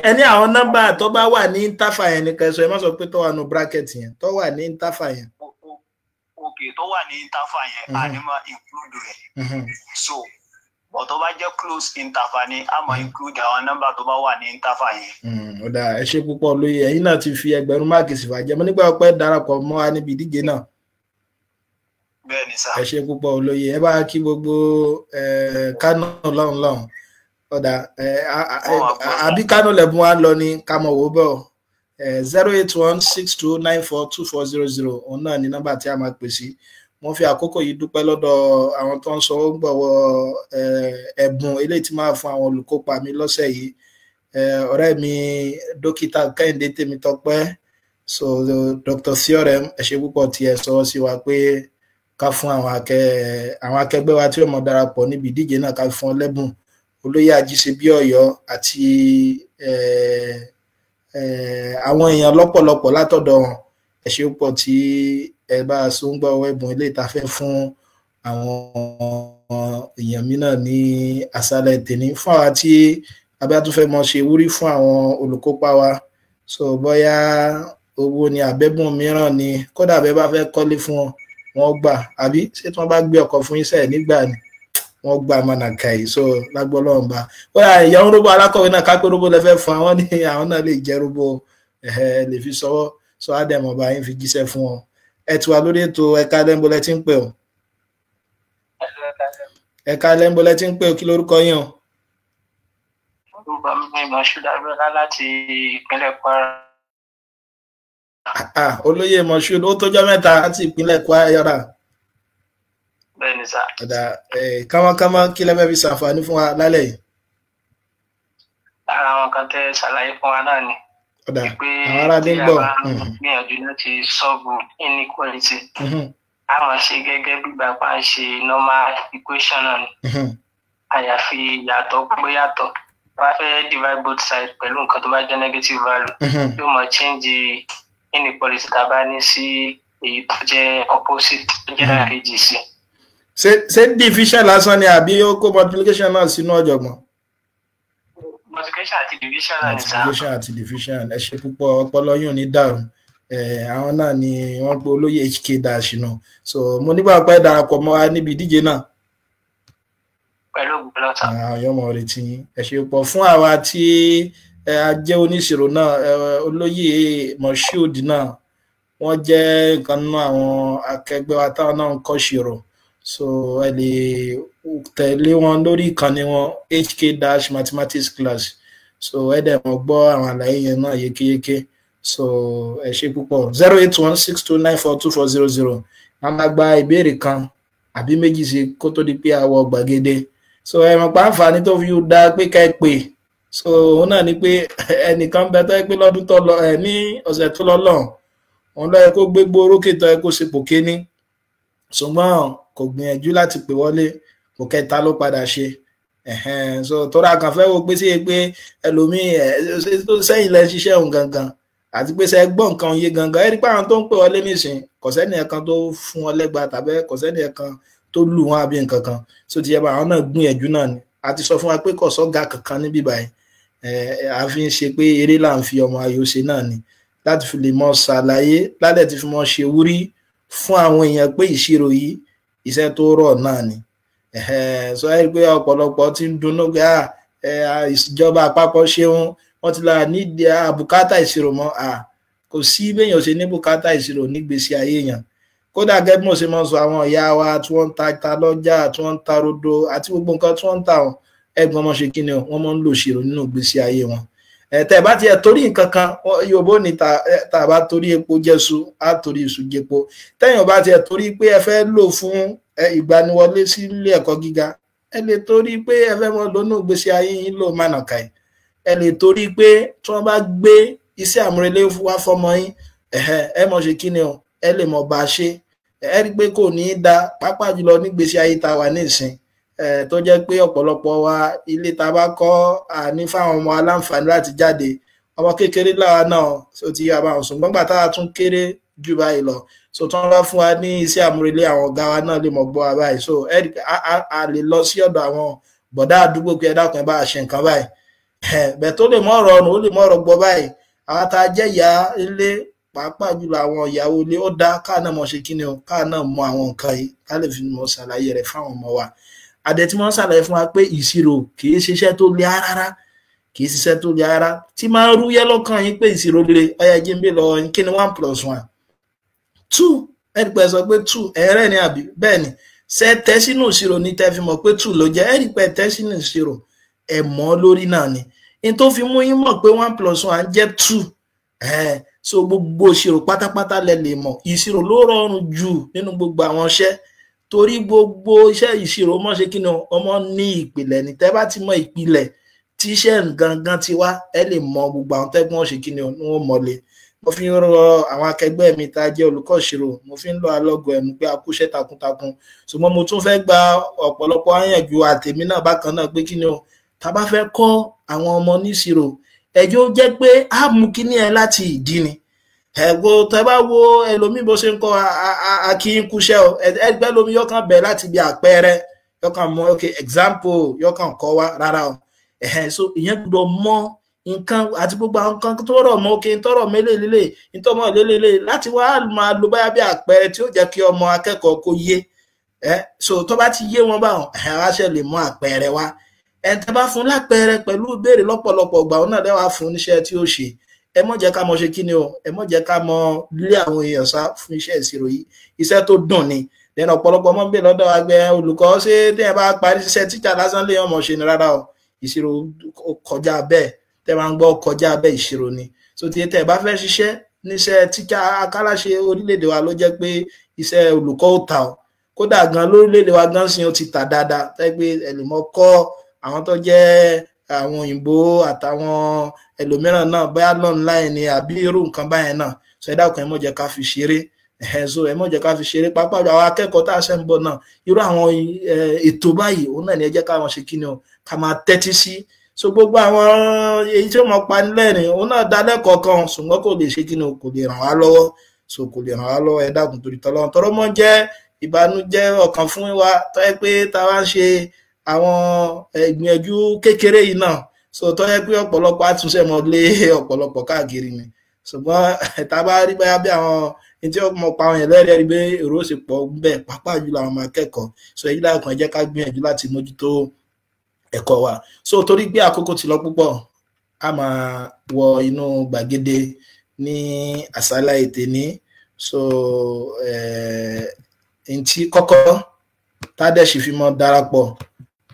ẹni àwọn nọ́mbà tó bá wà ní interval yẹn nìkan sọ ẹ má sọ pé tó wà ní bracket yẹn tó wà ní interval yẹn. ok tó wà ní interval yẹn àní máa include rẹ̀ so but tó bá jẹ́ close interval ni a máa include àwọn nọ́mbà tó bá wà ní interval yẹn. ọ̀dà ẹ ṣe púpọ̀ lóye ẹ̀yin náà ti fi ẹgbẹ̀rún máàkì sí fàjẹ́ mo nígbà ọpẹ́ darapọ̀ mọ́ wa níbi ìdíje náà. bẹ́ẹ̀ni sá. ẹ ṣe púpọ̀ olóye ẹ bá kí gbogbo Kánò lọ́hùn ọ̀dà àbí Kánò lẹ́bùn wa lọ ní kámọ̀ wò bọ̀ 08162942400 òun náà ní nọ́mbà tí a máa pè sí. mo fi àkókò yìí dúpẹ́ lọ́dọ̀ àwọn tó ń sọ ó ń gbọ̀wọ́ ẹ̀bùn eléyìí tí máa fún àwọn olùkópa mi lọ́sẹ̀ yìí ọ̀rẹ́ mi dókítà Kẹ́hìndé Tèmítọ́pẹ́ so Dr. Theorem ẹ ṣé púpọ̀ tí ẹ sọ sí wa pé ká fún àwọn akẹgbẹ́ wa tí ó mọ̀ darapọ̀ níbi ìdíje náà ká fún ọ lẹ́bùn olóyè Ajíṣebí Ọ̀yọ́ àti àwọn èèyàn lọ́pọ̀lọpọ̀ látọ̀dọ̀ wọn ẹ ṣé púpọ̀ tí ẹ bá a so ń gbọ́ ẹ̀bùn ilé ìtafẹ́ fún àwọn èèyàn mi náà ní àṣálẹ́ tèmi fún àwa tí abẹ́túfẹ́ mọ̀ ṣe wúrí fún àwọn olùkópa wa so bóyá owó ni àbẹ́bùn mìíràn ni kódà bẹ́ẹ̀ bá fẹ́ kọ́lé fún wọn gbà àbí ṣé tí wọ́n bá gbé ọkọ̀ fún iṣẹ́ nígbà ni wọ́n gbà mọ̀nàkà yìí so lágbọ́lọ́run bá bóyá ìyàwó róbó alákọ̀wé náà kápẹ́ róbó lẹ́fẹ́ fún àwọn ní àwọn náà lè jẹ́ róbó lè fi sọ́wọ́ so àdẹ̀mọ̀ bá yín fi jíṣẹ́ fún wọn ẹ ti wà lórí ètò ẹ̀ka lẹ́ńbọ̀lẹ́ tí ń pè ọ́ ẹ̀ka lẹ́ńbọ̀lẹ́ tí ń pè ọ́ kí lórúkọ yín o. orúkọ mi ni Moshood Abiola láti ìpínlẹ̀ Kwara. olóyè Moshood ó tọ́jọ́ mẹ́ta láti ìpínlẹ̀ Kwara. bẹ́ẹ̀ni sá. ọ̀dà kámákámá kí lẹ́fẹ́ fi ṣàǹfààní fún wa lálẹ́ yìí. lára àwọn kan tẹ ṣàlàyé fún wa náà ni. ọ̀dà àwọn aráàlú ń gbọ́. gbìyànjú láti solve inequality. a máa ṣe gẹ́gẹ́ bí gbàgbà ń ṣe normal equation náà ni. àyàfi ìyàtọ̀ pé yàtọ̀ wọ́n fẹ́ divide both sides pẹ̀lú nǹkan tó bá jẹ́ negative value yóò máa change inequality tá a bá ní sí èyí tó jẹ́ opposite tó jẹ́ dákejì sí. ṣé division lásán ni àbí ó kó multiplication náà sínú ọ̀jọ̀gbọ́n. multiplication àti division náà ni sáà. multiplication àti division ẹ ṣe púpọ̀ ọpọlọ yóò ní dàrú àwọn náà ni wọ́n pe olóyè HK dash náà so mo nígbà pé darapọ̀ mọ́ wa níbi ìdíje náà. pẹ̀lú ògbólọ́ta. àyọ̀mọ̀ retí ẹ ṣe pọ̀ fún àwa tí a jẹ́ oníṣirò náà olóyè Moshood náà wọ́n jẹ́ nǹkan nínú àwọn akẹgbẹ́ wa táwọn náà ń kọ́ ṣirò so ẹ lè tẹ̀lé wọn lórí ìkànnì wọn HK-Mathematics class. So ẹ dẹ̀ mọ̀ gbọ́ àwọn àlàyé yẹn náà yékéyéké. So ẹ ṣé púpọ̀. 08162942400. A máa gba ìbéèrè kan àbí méjì sí kó tó di pé a wọ gbàgede. So ẹ mọ̀ pa àǹfààní tó fi dá pé ká ẹ pè. So òun náà ni pé ẹnìkan bẹ tó yẹ pé lọ́dún tó lọ ní ọ̀sẹ̀ tó lọ lọ́hùn. Òun ló yẹ kó gbégbó orókè tó yẹ kó sepò kéní. Ṣùgbọ́n kò gbìyànjú láti pè wọlé, kò kẹta ló padà ṣe. So tọ́ra kan fẹ́ wo pé sí pé ẹlòmíì tó sẹ́yìn lẹ́ ṣiṣẹ́ òun gangan àti pé ṣe gbọ́ nǹkan yé gangan ẹ rí pé àwọn tó ń pè wọlé nísìn kò sẹ́ni ẹ̀kan tó fún wọn lẹ́gba tàbí kò sẹ́ni ẹ̀kan tó lù wọn àbí nǹkan kan. So ti yẹ bá àwọn náà gbìyànjú náà ni a ti sọ fún wa pé kò sọ́gà kankan níbí báyìí a fi ń ṣe pé eré là ń fi ọmọ ayò ṣe náà ni láti fi lè mọ ṣàlàyé lálẹ́ ti fi mọ ṣe wúrí fún àwọn èèyàn pé ìṣirò yìí iṣẹ́ tó rọ̀ náà ni. So ẹ rí pé ọ̀pọ̀lọpọ̀ ti ń dunnú pé ìjọba àpapọ̀ ṣeun wọ́n ti la nídìí àbùkátà ìṣirò mọ́ kò sí béèyàn ṣe ní bùkátà ìṣirò nígbésí ayé èèyàn. Kódà gẹ́gẹ́ bí mo ṣe máa ń sọ àwọn ìyá wa tí wọ́n ń ta lọ́jà tí wọ́n ń ta rodo àti gbogbo nǹkan tí wọ́n ń ta ẹ̀gbọ́n wọn ṣe kí ni wọ́n máa ń lo ìṣirò nínú ìgbésí ayé wọn. Tẹ́ bá tiẹ̀ torí nǹkan kan Yorùbá ní tá bá torí epo jẹ́sù á torí iṣu jẹpo. Tẹ́yìn bá tiẹ̀ torí pé ẹ fẹ́ lò fún ìgbaniwọlé sí ilé ẹ̀kọ́ gíga ẹ lè torí pé ẹ fẹ́ mọ lónú ìgbésí ayé yín lò mánàkàì ẹ lè torí pé tí wọ́n bá gbé iṣẹ́ àmúrelé wá fọmọ yín ẹ mọ̀ ṣe kí ni ẹ lè mọ̀ bá ṣe ẹ rí pé kò ní í da pàápàá jùlọ nígbésí ayé tá wà nísìn tó jẹ́ pé ọ̀pọ̀lọpọ̀ wa ilé tá bá kọ́ àní fáwọn ọmọ aláǹfààní láti jáde ọmọ kékeré láwa náà tó ti yá báwọn sùn gbọ́ngbà táwa tún kéré jù báyìí lọ so tí wọ́n bá fún wa ní iṣẹ́ àmúrelé àwọn ọ̀gá wa náà lè mọ̀ gbọ́ wa báyìí so a lè lọ sí ọ̀dọ̀ àwọn bọ̀dá àdúgbò pé ẹ dákun ẹ bá ṣe nǹkan báyìí bẹ́ẹ̀ tó lè mọ̀ ọ̀rọ̀ ọ̀nà ó lè mọ̀ ọ̀rọ̀ gbọ́ báyìí àwọn tá a jẹ́ ìyá ilé pàápàá jùlọ àwọn ìyàwó ilé ó dá káà náà mọ̀ ṣe kí ni o káà náà mọ àwọn nǹkan yìí ká lè fi mọ̀ ṣàlàyé rẹ̀ fáwọn ọmọ wa adẹ tí wọ́n ṣàlàyé fún wa pé ìṣirò kì í ṣiṣẹ́ tó le rárá kì í ṣiṣẹ́ tó le rárá tí máa ń rúyẹ́ lọ́kàn yín pé ìṣirò le ọyá jí ń bí lọ kí ni 1 + 1 2 ẹ̀rí pé sọ pé 2 ẹ̀rẹ́ ni àbí bẹ́ẹ̀ ni ṣe tẹ́ sínú ìṣirò ní tẹ́ fi mọ̀ pé 2 ló jẹ́ ẹ̀rí pé tẹ́ sínú ìṣirò ẹ̀ mọ́ lórí náà ni in tó fi mú yín mọ̀ pé 1 + 1 jẹ́ 2 so gbogbo ìṣirò pátápátá lẹ lè mọ̀ ìṣirò ló rọrùn jù nínú gbogbo àwọn iṣẹ́ torí gbogbo iṣẹ́ ìṣirò mọ́ ṣe kí ni ọmọ ní ìpìlẹ̀ ní tẹ́ bá ti mọ̀ ìpìlẹ̀ tí iṣẹ́ gangan ti wá ẹ lè mọ gbogbo àwọn tẹ́gbọ́n ṣe kí ni wọ́n mọ̀lẹ́ mo fi ń rọ àwọn akẹgbẹ́ mi tá a jẹ́ olùkọ́ ìṣirò mo fi ń lọ alọ́gọ ẹnu pé a kúṣẹ́ takuntakun ṣùgbọ́n mo tún fẹ́ gba ọ̀pọ̀lọpọ̀ àyànjú àtèmi náà bákan náà pé kí ni o tá bá fẹ́ kọ́ àwọn ọmọ níṣirò ẹjọ́ jẹ́ pé á mú kíní ẹ láti ìdí ni ẹ̀gbọ́ tẹ́ bá wo ẹlòmíì bó ṣe ń kọ́ akínkúṣẹ́ o ẹgbẹ́ lómi yọkàn bẹ̀ láti bí àpẹẹrẹ yọkàn mọ ok example yọkàn kọ́ wa rárá o so ìyẹn gbọ́dọ̀ mọ nǹkan àti gbogbo àwọn nǹkan tó rọ̀ mọ́ òkè tọrọ mélèlélè ìtọ́mọ̀ lélélè láti wá máa lo báyà bí àpẹẹrẹ tí ó jẹ́ kí ọmọ akẹ́kọ̀ọ́ kó yé so tó bá ti yé wọn báwọn aráṣẹ́ lè mú àpẹẹrẹ wá tẹ́ bá fún lápẹẹrẹ pẹ̀lú ìbéèrè lọ́pọ̀lọpọ̀ ìgbà òun náà lẹ́wà fún níṣẹ́ tí ó ṣe ẹ mọ̀ jẹ́ ká mọ̀ ṣe kí ni o ẹ mọ̀ jẹ́ ká mọ̀ lé àwọn èèyàn sá fún iṣẹ́ ìṣirò yìí iṣẹ́ tó dùn ni lẹ́nu ọ̀pọ̀lọpọ̀ mọ́ bẹ́ẹ̀ lọ́dọ̀ àgbẹ̀ olùkọ́ ṣé téèyàn bá parí iṣẹ́ tíṣà lásán lè yàn mọ̀ ṣe ni rárá o ìṣirò kọjá bẹ́ẹ̀ tẹ́ máa ń gbọ́ kọjá bẹ́ẹ̀ ìṣirò ni so tí tẹ́ bá fẹ́ ṣiṣẹ́ níṣẹ́ tíṣà akáláṣe orílẹ̀-èdè wa ló jẹ́ pé iṣẹ́ olùkọ́ ò tà o kódà gan lórílẹ̀-èdè wa gan sí ó ti tà dáadáa tẹ́ pé ẹlẹ́mọ̀ kọ́ àwọn tó jẹ́ àwọn òyìnbó àtàwọn ẹlòmíràn náà bóyá online ni àbí irú nǹkan báyẹn náà so ẹ dákun ẹ mọ̀ jẹ́ ká fi ṣeré so ẹ mọ̀ jẹ́ ká fi ṣeré pápá àwọn akẹ́kọ̀ọ́ tá a ṣe ń bọ̀ náà irú àwọn ètò báyìí òun náà ni ẹ jẹ́ ká wọn ṣe kí ni o ká máa tẹ́tí sí so gbogbo àwọn èyí tí ó mọ̀ pa nílẹ̀rìn òun náà dá lẹ́kọ̀ọ́ kan ṣùgbọ́n kò lè ṣe kí ni o kò lè ràn wá lọ́wọ́ so kò lè ràn wá lọ́wọ́ ẹ dákun torí tọ́lọ́run tọ́rọ́ mọ́ jẹ́ ìbànújẹ́ ọkàn fún wa tó yẹ pé tá a wá ń ṣe àwọn ìgbìyànjú kékeré yìí náà so tó yẹ pé ọ̀pọ̀lọpọ̀ àtúnṣe mọ́ lé ọ̀pọ̀lọpọ̀ káàkiri ni ṣùgbọ́n tá bá rí báyà bí àwọn tí ó mọ̀ pa àwọn yẹn lẹ́rìí rí pé èrò sì pọ̀ bẹ́ẹ̀ pàápàá jùlọ àwọn ọmọ akẹ́kọ̀ọ́ so èyí láàkàn ẹ jẹ́ ká gbìyànjú láti mójútó ẹ̀kọ́ wa so torí pé àkókò ti lọ púpọ̀ a máa wọ inú gbàgede ní àṣálẹ́ ètè ní so ntí kọ́kọ́ tádẹ́sì fi mọ́ darapọ̀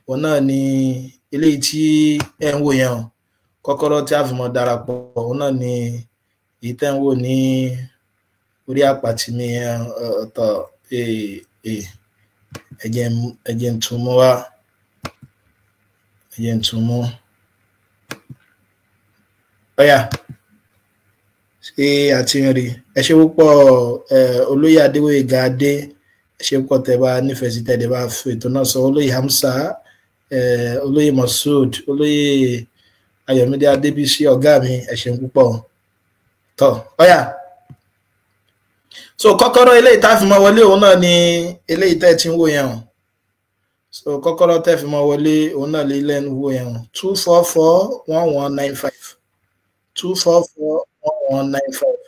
òun náà ni eléyìí tí ẹ ń wò yẹn o kọ́kọ́rọ́ tí a fi mọ́ darapọ̀ òun náà ni èyí tẹ́ ń wò ní orí àpàtì mi ọ̀tọ̀ ẹ̀jẹ̀ ń tún mú wá ẹ̀jẹ̀ ń tún mú ọ̀yà ṣé àti rí ẹ ṣe púpọ̀ olóyè Adéwòyèga Adé ẹ ṣe púpọ̀ tẹ́ bá nífẹ̀ẹ́ sí tẹ́ bá fi ètò náà sọ olóyè Hamza olóyè Masud olóyè Ayọ̀mídé Adébísí ọ̀gá mi ẹ ṣe púpọ̀ tọ́ ọ̀yà so kọ́kọ́rọ́ eléyìí tá fi mọ́ wọlé òun náà ni eléyìí tẹ́ ti ń wò yẹn o so kọ́kọ́rọ́ tẹ́ fi mọ́ wọlé òun náà lè lẹ́nu wò yẹn o 2441195 2441195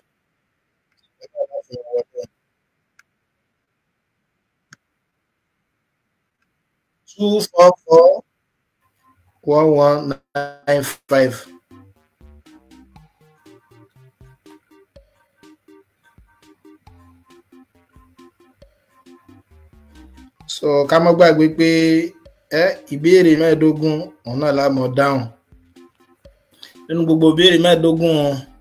2441195 so ká má gbàgbé pé ìbéèrè 15 òun náà la mọ̀ dáhùn nínú gbogbo ìbéèrè 15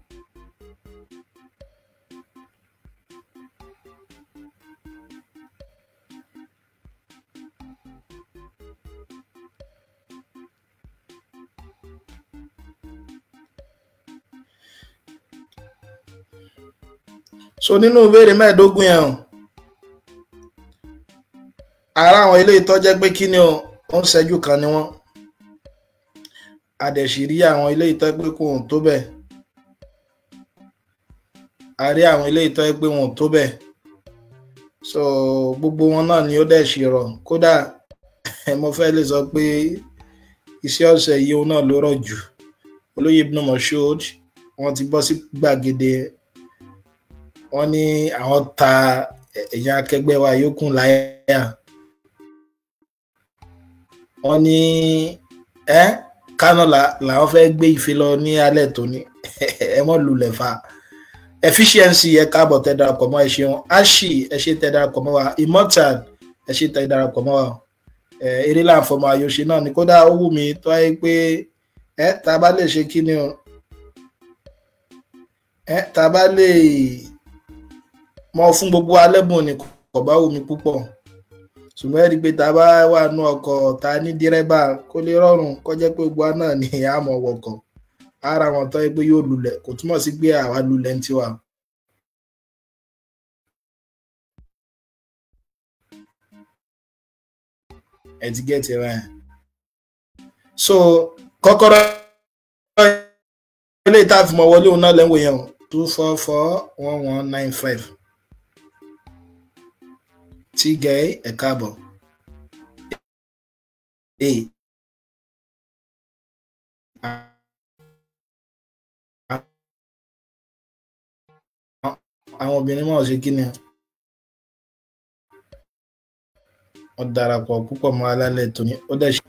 so nínú ìbéèrè 15 yẹn ara àwọn ilé ìtọ́jẹ́ pé kí ni ó ń ṣẹ́jú kan ni wọ́n àdẹ̀sírí àwọn ilé ìtọ́ pé kò ń tó bẹ́ẹ̀ a rí àwọn ilé ìtọ́ pé wọn ò tó bẹ́ẹ̀ so gbogbo wọn náà ni ó dẹ̀ ṣe rọ̀ kódà mo fẹ́ lè sọ pé iṣẹ́ ọ̀sẹ̀ yìí òun náà ló rọ̀ jù olóyè Ibn Mashood wọ́n ti bọ́ sí gbàgede wọ́n ní àwọn ta èèyàn akẹgbẹ́ wa yòókù láyà wọ́n ní Kánò làwọn fẹ́ gbé ife lọ ní alẹ́ tóní ẹ mọ́ lulẹ̀ fa efficiency ẹ káàbọ̀ tẹ́ darapọ̀ mọ́ ẹ ṣeun ashi ẹ ṣe tẹ́ darapọ̀ mọ́ wa immortal ẹ ṣe tẹ́ darapọ̀ mọ́ wa eré láǹfọ̀mọ́ àyọ̀ṣe náà ni kódà ó wù mí tó ayé pé tá a bá lè ṣe kí ni o tá a bá lè mọ fún gbogbo alẹ́bùn ni kò bá wù mí púpọ̀ ṣùgbọ́n ẹ rí i pé tá a bá wà nú ọkọ̀ tá a ní dírẹ́bà kó lè rọrùn kó jẹ́ pé gbogbo náà ni a mọ̀ wọkọ̀ ara wọn tó yẹ pé yóò lulẹ̀ kò túmọ̀ sí pé àwa lulẹ̀ ń tiwa. ẹ ti gẹ́ ti rẹ̀ so kọ́kọ́rọ́ ilé ìta àfimọ̀ wọlé òun náà lẹ́wọ̀ yẹn 2441195 tí gẹ́ ẹ káàbọ̀ àwọn obìnrin máa ṣe kí ni wọ́n darapọ̀ púpọ̀ mọ́ alálẹ̀ tóní ó dẹ̀ ṣe.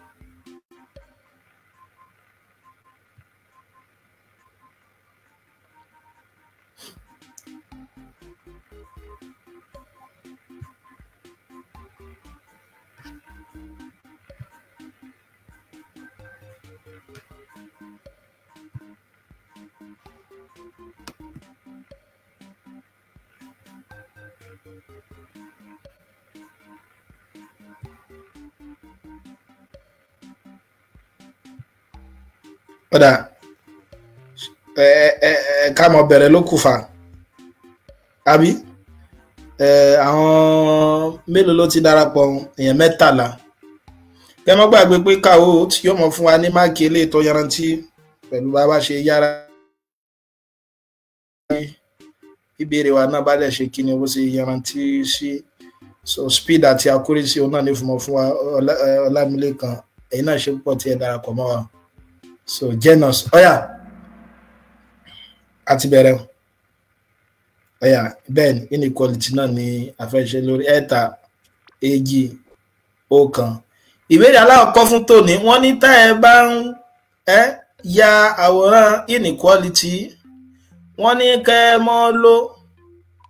Ọ̀dà ká mọ̀ bẹ̀rẹ̀ ló kù fà àbí àwọn mélòó ló ti darapọ̀ èèyàn 13 kẹ́ mọ́ gbàgbé pé káwó tí yóò mọ̀ fún wa ní máàkì eléyìí tó yarantí pẹ̀lú bá bá ṣe yára ìbéèrè wa náà bá dẹ̀ ṣe kí ni bó ṣe yarantí sí so speed àti accuracy òun náà ní fún wa Ọlámilékan ẹ̀yin náà ṣe púpọ̀ tí ẹ darapọ̀ mọ́ wa. So genus ọ̀yà àti bẹ̀rẹ̀ ọ̀yà bẹ́ẹ̀ inequality náà ni àfẹ́ṣe lórí ẹ̀ta èjì ọ̀kan ìbéèrè alákọ̀ọ́kọ́ fún tòní wọ́n ní tá ẹ bá ń ya àwòrán inequality wọ́n ní kẹ́ ẹ mọ́ lo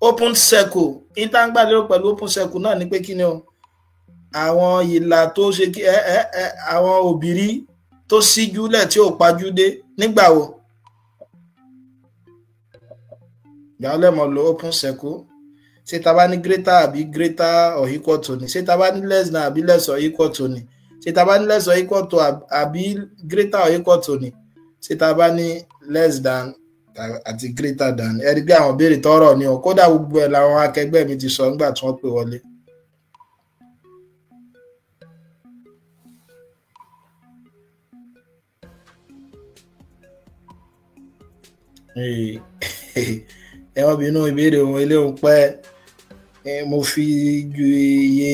open circle ìtàǹgbà lérò pẹ̀lú open circle náà ni pé kí ni o àwọn ìlà tó ṣe kí àwọn òbírí tó síjúlẹ̀ tí ò pajúdé nígbà wo ìgbàlẹ́mọ̀ lo open circle ṣé tá bá ní greater àbí greater or equal to ni ṣé tá bá ní less than àbí less or equal to ni ṣé tá bá ní less or equal to àbí greater or equal to ni ṣé tá bá ní less than àti greater than ẹ rí bí àwọn béèrè tọrọ ni o kódà gbogbo ẹ̀ làwọn akẹgbẹ́ mi ti sọ nígbà tí wọ́n pè wọlé. ẹ wọ́n bínú ìbéèrè ohun ilé òun pẹ́ mo fi ju iye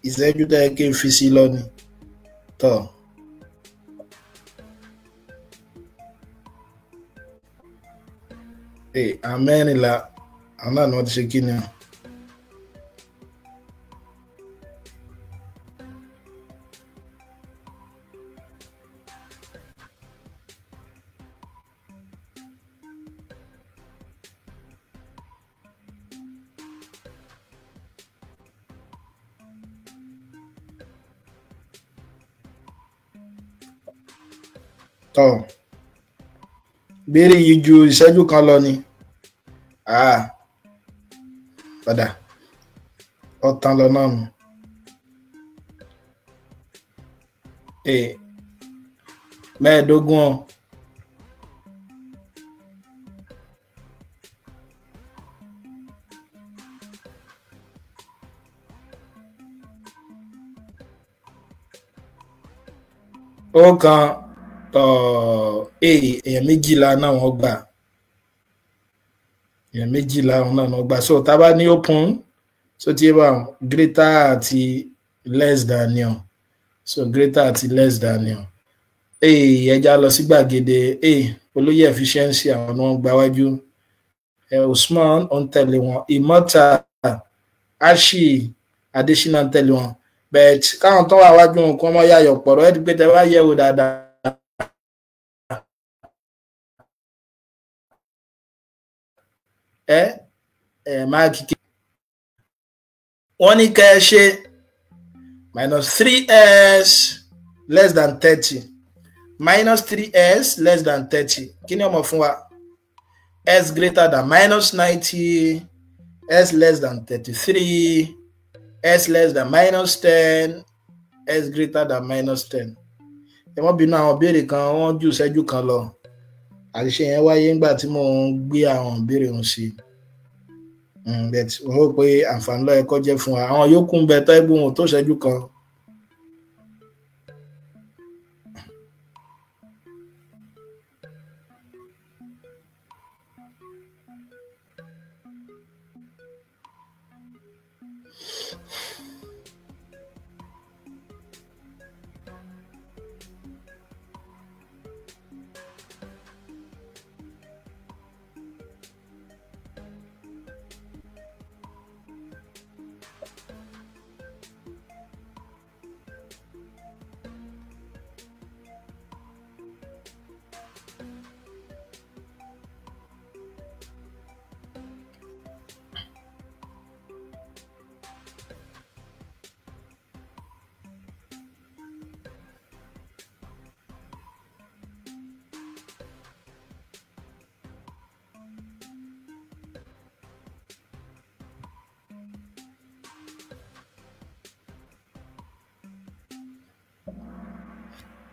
ìṣẹ́jú tó yẹ kí n fi sí lọ ni tọ́ àmẹ́rìnlá àwọn náà ni wọ́n ti ṣe kí ni o. tọ́ béèrè yìí ju ìṣẹ́jú kan lọ ni padà ọ̀tàn lọ náà nù mẹ́ẹ̀ẹ́dógún ó kan èèyàn méjìlá náà wọ́n gbà èèyàn méjìlá náà wọ́n gbà so tá bá ní open so tí ẹ bá greater àti less than ni o so greater àti less than ni o ẹja lọ sí gbàgede olóyè efficiency àwọn náà gbà wájú Usman ń tẹ̀lé wọn Imota Ashi Adesina ń tẹ̀lé wọn but káwọn tó wà wájú wọn kó mọ́ yàyọ̀ pọ̀rọ̀ ẹ́ ti pé tẹ́ bá yẹ̀ wò dáadáa. máàkì wọ́n ní kẹ́ ẹ ṣe minus 3s less than 30 minus 3s less than 30 kí ni ọmọ fún wa s greater than minus 90 s less than 33 s less than minus 10 s greater than minus 10 ẹ mọ́ bínú àwọn béèrè kan wọ́n jù ìṣẹ́jú kan lọ àṣìṣe yẹn wáyé nígbà tí mo ń gbé àwọn ìbéèrè wọn sí but wọ́n rò pé àǹfààní lọ́ọ́ ẹ̀kọ́ jẹ́ fún wa àwọn yòókù ń bẹ tó ẹgbẹ́ wọn tó ṣẹ́jú kan.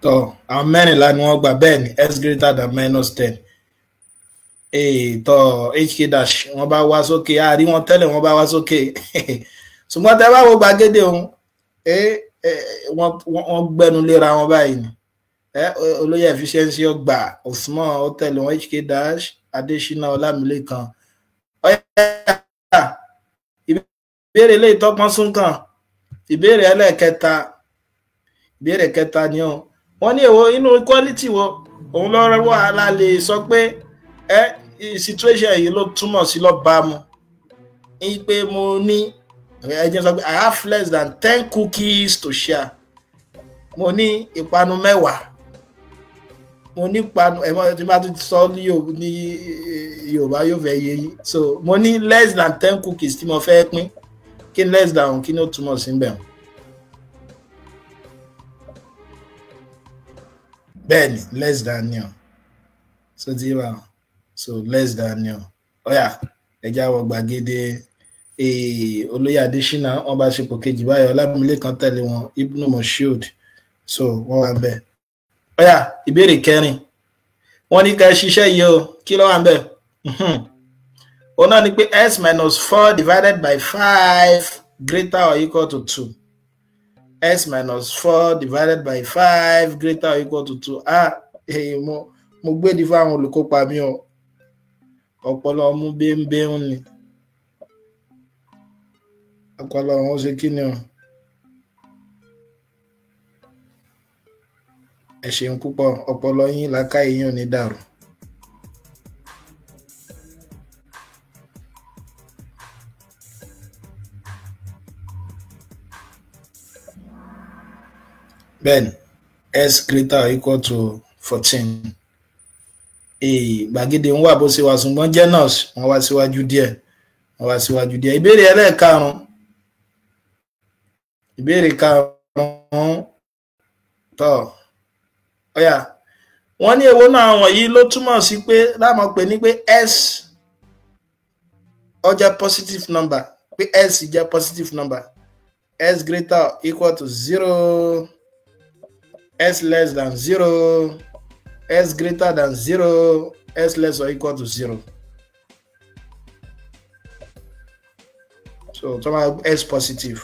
tọ àwọn mẹ́rìnlá ni wọ́n gbà bẹ́ẹ̀ ni s greater than minus 10 tọ hk dash wọ́n bá wá sókè àárí wọn tẹ́lẹ̀ wọ́n bá wá sókè ṣùgbọ́n tẹ́ bá wo gbàgede òun wọ́n gbẹ́nu léra wọn báyìí ni olóyè efficiency ọgbà Usman ó tẹ̀lé wọn hk dash Adesina Ọlámilékan ìbéèrè lè tọ́pọ́n sún kàn ìbéèrè ẹlẹ́ẹ̀kẹta ìbéèrè kẹta ni ó wọ́n ní èwo inú quality wo òun lọ́rọ̀ wà á lè sọ pé situation yìí ló túmọ̀ sí lọ bá mu ní pé mo ní ẹjẹ́ sọ pé I have less than 10 cookies to share mo ní ìpanu 10 mo ní ìpanu ẹ̀mọ́ tí bá tún sọ ní Yorùbá yóò fẹ́ yé yín so mo ní less than 10 cookies tí mo fẹ́ pín kí ni less than kí ni ó túmọ̀ sí bẹ́ẹ̀ bẹ́ẹ̀ni less than ni o so ti wà so less than ni o ọ̀yà ẹja wọ gbàgede olóyè Adésínà wọ́n bá ṣepò kejì báyọ̀ Ọlámilékan tẹ̀lé wọn Ibn Moshood so wọ́n wà bẹ́ẹ̀ ọ̀yà ìbéèrè kẹrin wọ́n ní ká ṣiṣẹ́ yìí o kí ló wà ń bẹ̀ ó náà ní pé s minus 4 divided by 5 greater or equal to 2 s minus 4 divided by 5 greater or equal to 2 mo gbé di fún àwọn olùkópa mi o ọpọlọ mú bẹ́ẹ̀ ni ọpọlọ wọn ṣe kí ni o ẹ ṣeun púpọ̀ ọpọlọ yín làákàyè yín ò ní dàrú. Then s greater or equal to 14. Gbàgede ń wà bó ṣe wà ṣùgbọ́n Genus wọ́n wá síwájú díẹ̀ ìbéèrè ẹlẹ́ẹ̀karùn-ún tọ́ ọ̀yà wọ́n ní èwo náà wọ̀nyí ló túmọ̀ sí pé láàmú pé ní pé s ó jẹ́ positive number pé s jẹ́ positive number s greater or equal to 0 s less than 0 s greater than 0 s less or equal to 0 so talk about s positive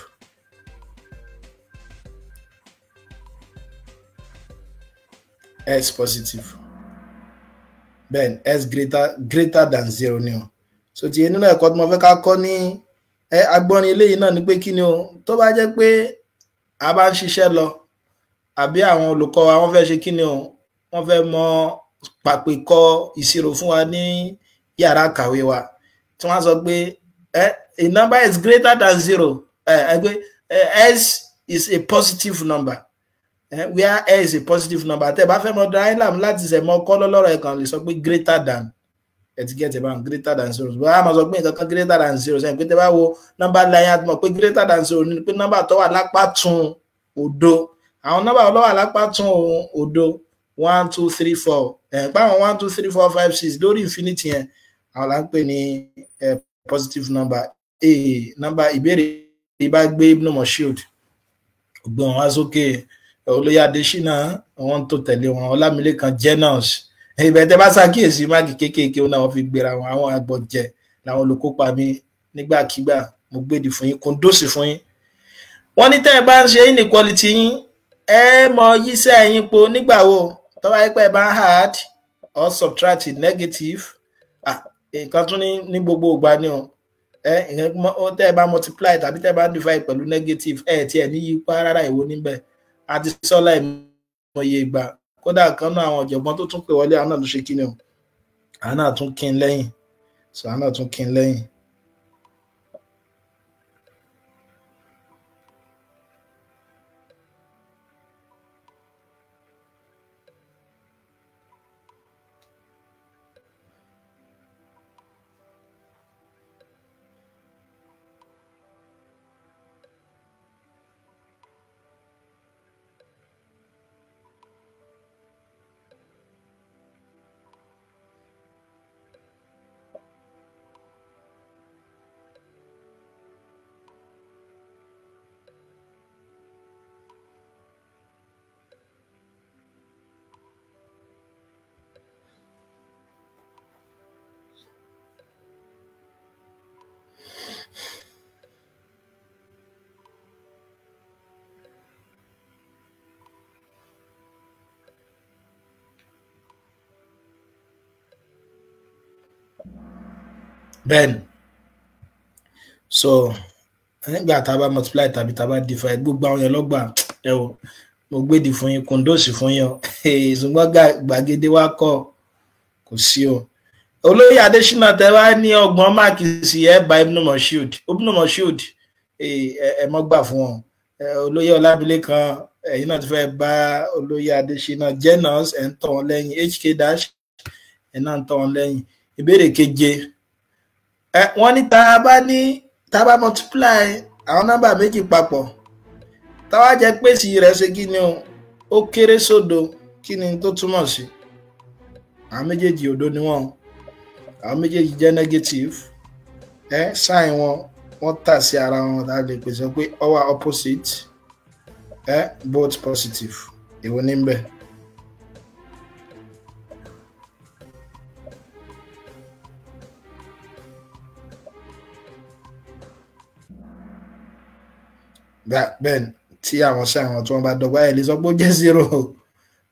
then s greater than 0 ni o so ti nínú ẹ̀kọ́ tí mo fẹ́ ká kọ́ ní agbọ́nrin eléyìí náà ni pé kí ni o tó bá jẹ́ pé a bá ń ṣiṣẹ́ lọ àbí àwọn olùkọ́ wa wọ́n fẹ́ ṣe kí ni o wọ́n fẹ́ mọ pàpè kọ ìṣirò fún wa ní yàrá kàwé wa tí wọ́n sọ pé a number is greater than 0 s is a positive number where s is a positive number tẹ́ bá fẹ́ mọ dáìlàm láti ṣe mọ kọ́ lọ́rọ̀ ẹ̀ kan lè sọ pé greater than etiquette bá greater than 0 bá a máa sọ pé nǹkan kan greater than 0 sẹ́yìn pé tẹ́ bá wo number line àti mọ̀ pé greater than 0 ni pé number tó wà lápá tún òdo àwọn nọ́mbà ọlọ́wà lápá tún òdo 1 2 3 4 páwọn 1 2 3 4 5 6 lórí infinity yẹn àwọn là ń pè ní positive number number ìbéèrè ìbá gbé Ibn Moshood ògbọ́n wá sókè olóyè Adésínà wọ́n tó tẹ̀lé wọn Ọlámilékan Genus ibẹ̀ tẹ́ bá ṣàkíyèsí máàkì kéékèèké náà wọ́n fi gbéra wọn àwọn àgbọ̀jẹ làwọn olùkópa mi nígbàkigbà mo gbèdì fún yín kóńdóòsì fún yín wọ́n ní tẹ́ ẹ bá ń ṣe inequality yín mọ yíṣẹ́ yín po nígbà wo tó bá yẹ pé ẹ bá ń add or subtract negative nǹkan tún ní gbogbo ìgbà ni o tẹ́ ẹ bá multiply tàbí tẹ́ ẹ bá divide pẹ̀lú negative tí ẹ ní yípa rárá ìwo níbẹ̀ àti sọ́lá ìmọ̀ye ìgbà kódà kan náà àwọn ọ̀jọ̀gbọ́n tó tún pè wọlé àwọn náà ló ṣe kí ni o àwọn náà tún kí n lẹ́yìn so àwọn náà tún kí n lẹ́yìn. Then so nígbà tá a bá multiply tàbí tá a bá divide gbogbo àwọn yẹn lọ́gbà ẹ o mo gbèdì fún yín kóńdóòsì fún yín o ṣùgbọ́n gbàgede wa kọ́ kò sí o olóyè Adésínà tẹ́ wá ní ọgbọ̀n máàkì sí ẹ bá Ibn Moshood ẹ mọ́ gbà fún wọn olóyè Ọlámilékan ẹ̀yin náà ti fẹ́ bá olóyè Adésínà Genus ẹ̀ ń tọ̀ wọn lẹ́yìn HK dash ẹ̀ náà ń tọ̀ wọn lẹ́yìn ìbéèrè keje wọ́n ní tá a bá multiply àwọn nọ́mbà méjì papọ̀ táwa jẹ́ pé sí rẹ̀ ṣe kí ni o ó kéré sódo kí ni tó túmọ̀ sí àwọn méjèèjì òdo ni wọ́n àwọn méjèèjì jẹ́ negative sign wọ́n tà sí ara wọn tá lè pèsè pé ó wà opposite both positive èwo ní bẹ́ẹ̀. bẹ́ẹ̀ tí àwọn sign wọn tí wọ́n bá dọ́gba ẹ̀ lè sọ pé ó jẹ́ 0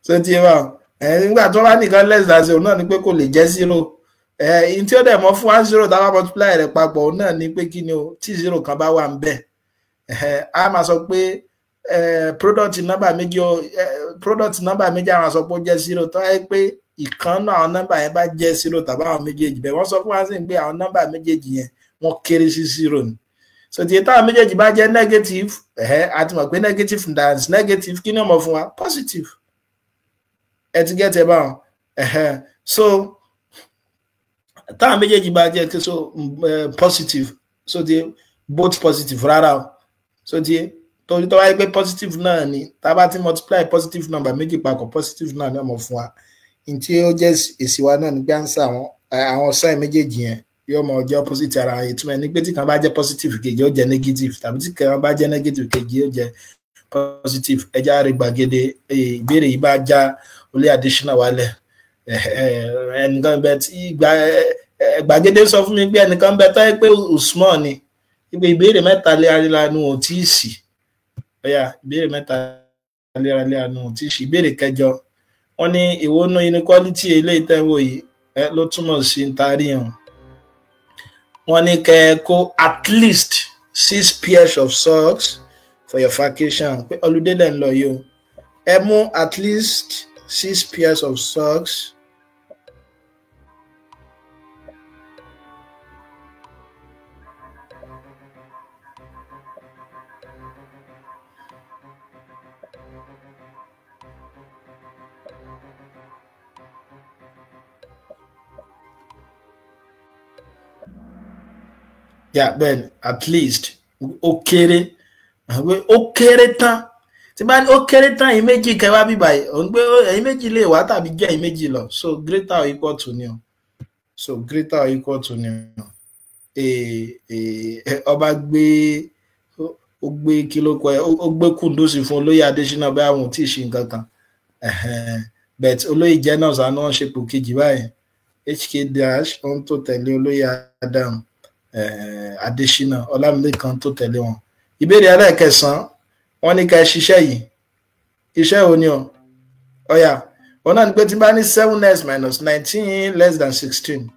so tí wọ́n nígbà tó bá nìkan less than 0 náà ni pé kò lè jẹ́ 0 in tí ó dẹ̀ mọ́ fún 1 0 táwọn multiply rẹ̀ papọ̀ náà ni pé kí ni o tí 0 kan bá wà ń bẹ̀ a máa sọ pé product number méjì àwọn sọ pé ó jẹ́ 0 tó yẹ pé ìkan náà àwọn number yẹn bá jẹ́ 0 tàbí àwọn méjèèjì bẹ́ẹ̀ wọ́n sọ fún wa sí pé àwọn number méjèèjì yẹn wọ́n kéré sí 0 ni so tí táwọn méjèèjì bá jẹ́ negative a ti mọ̀ pé negative times negative kí ni ó mọ̀ fún wa positive ẹ ti get ẹ báwọn so táwọn méjèèjì bá jẹ́ so positive so tí both positive rárá o so tí torí tó wáyé pé positive náà ni tá a bá ti multiply positive number méjì papọ̀ positive náà ni ó mọ̀ fún wa ní tí ó jẹ́ èsì wa náà ní pé answer àwọn sign méjèèjì yẹn yóò mọ jẹ́ opposite ara yẹn túmọ̀ ní pé tí kan bá jẹ́ positive kejì ó jẹ́ negative tàbí tí kan bá jẹ́ negative kejì ó jẹ́ positive ẹja rẹ̀ gbàgede ìbéèrè yìí bá já olè additional wálẹ̀ ẹnìkan bẹ tí gbàgede sọ fún mi pé ẹnìkan bẹ tó yẹ pé usman ni ìbéèrè mẹ́ta léraléra ò tí ì sí ìbéèrè mẹ́ta léraléra ò tí ì sí ìbéèrè kẹjọ wọ́n ní ìwónú inequality eléyìí tẹ́wọ̀ yìí ló túmọ̀ sí ń tarí hàn wọ́n ní kẹ́ kó at least 6 pairs of socks for your vacation pé holiday lẹ́ ń lọ yìí o ẹ mú at least 6 pairs of socks bẹ́ẹ̀ at least ó kéré tán tí bá ní ó kéré tán ẹ̀yin méjì kẹwàá bíbá òun pé ẹ̀yin méjì lè wá tàbí jẹ́ ẹ̀yin méjì lọ so greater or equal to ni o so greater or equal to ni o ọba ó gbé kílókọ ẹ ó gbé kùndùsì fún olóyè Adésínà bí àwọn tí ì ṣe nǹkan kan but olóyè Jenners àná wọn ṣe pò kejì báyìí HK dash ohun tó tẹ̀lé olóyè Adam Adésínà Ọlámilékan tó tẹ̀lé wọn. Ìbéèrè ẹlẹ́ẹ̀kẹsàn-án wọ́n ní ká ṣiṣẹ́ yìí iṣẹ́ wo ni o ọ̀yà wọn náà ní pé tí bá ní 7s minus 19 less than 16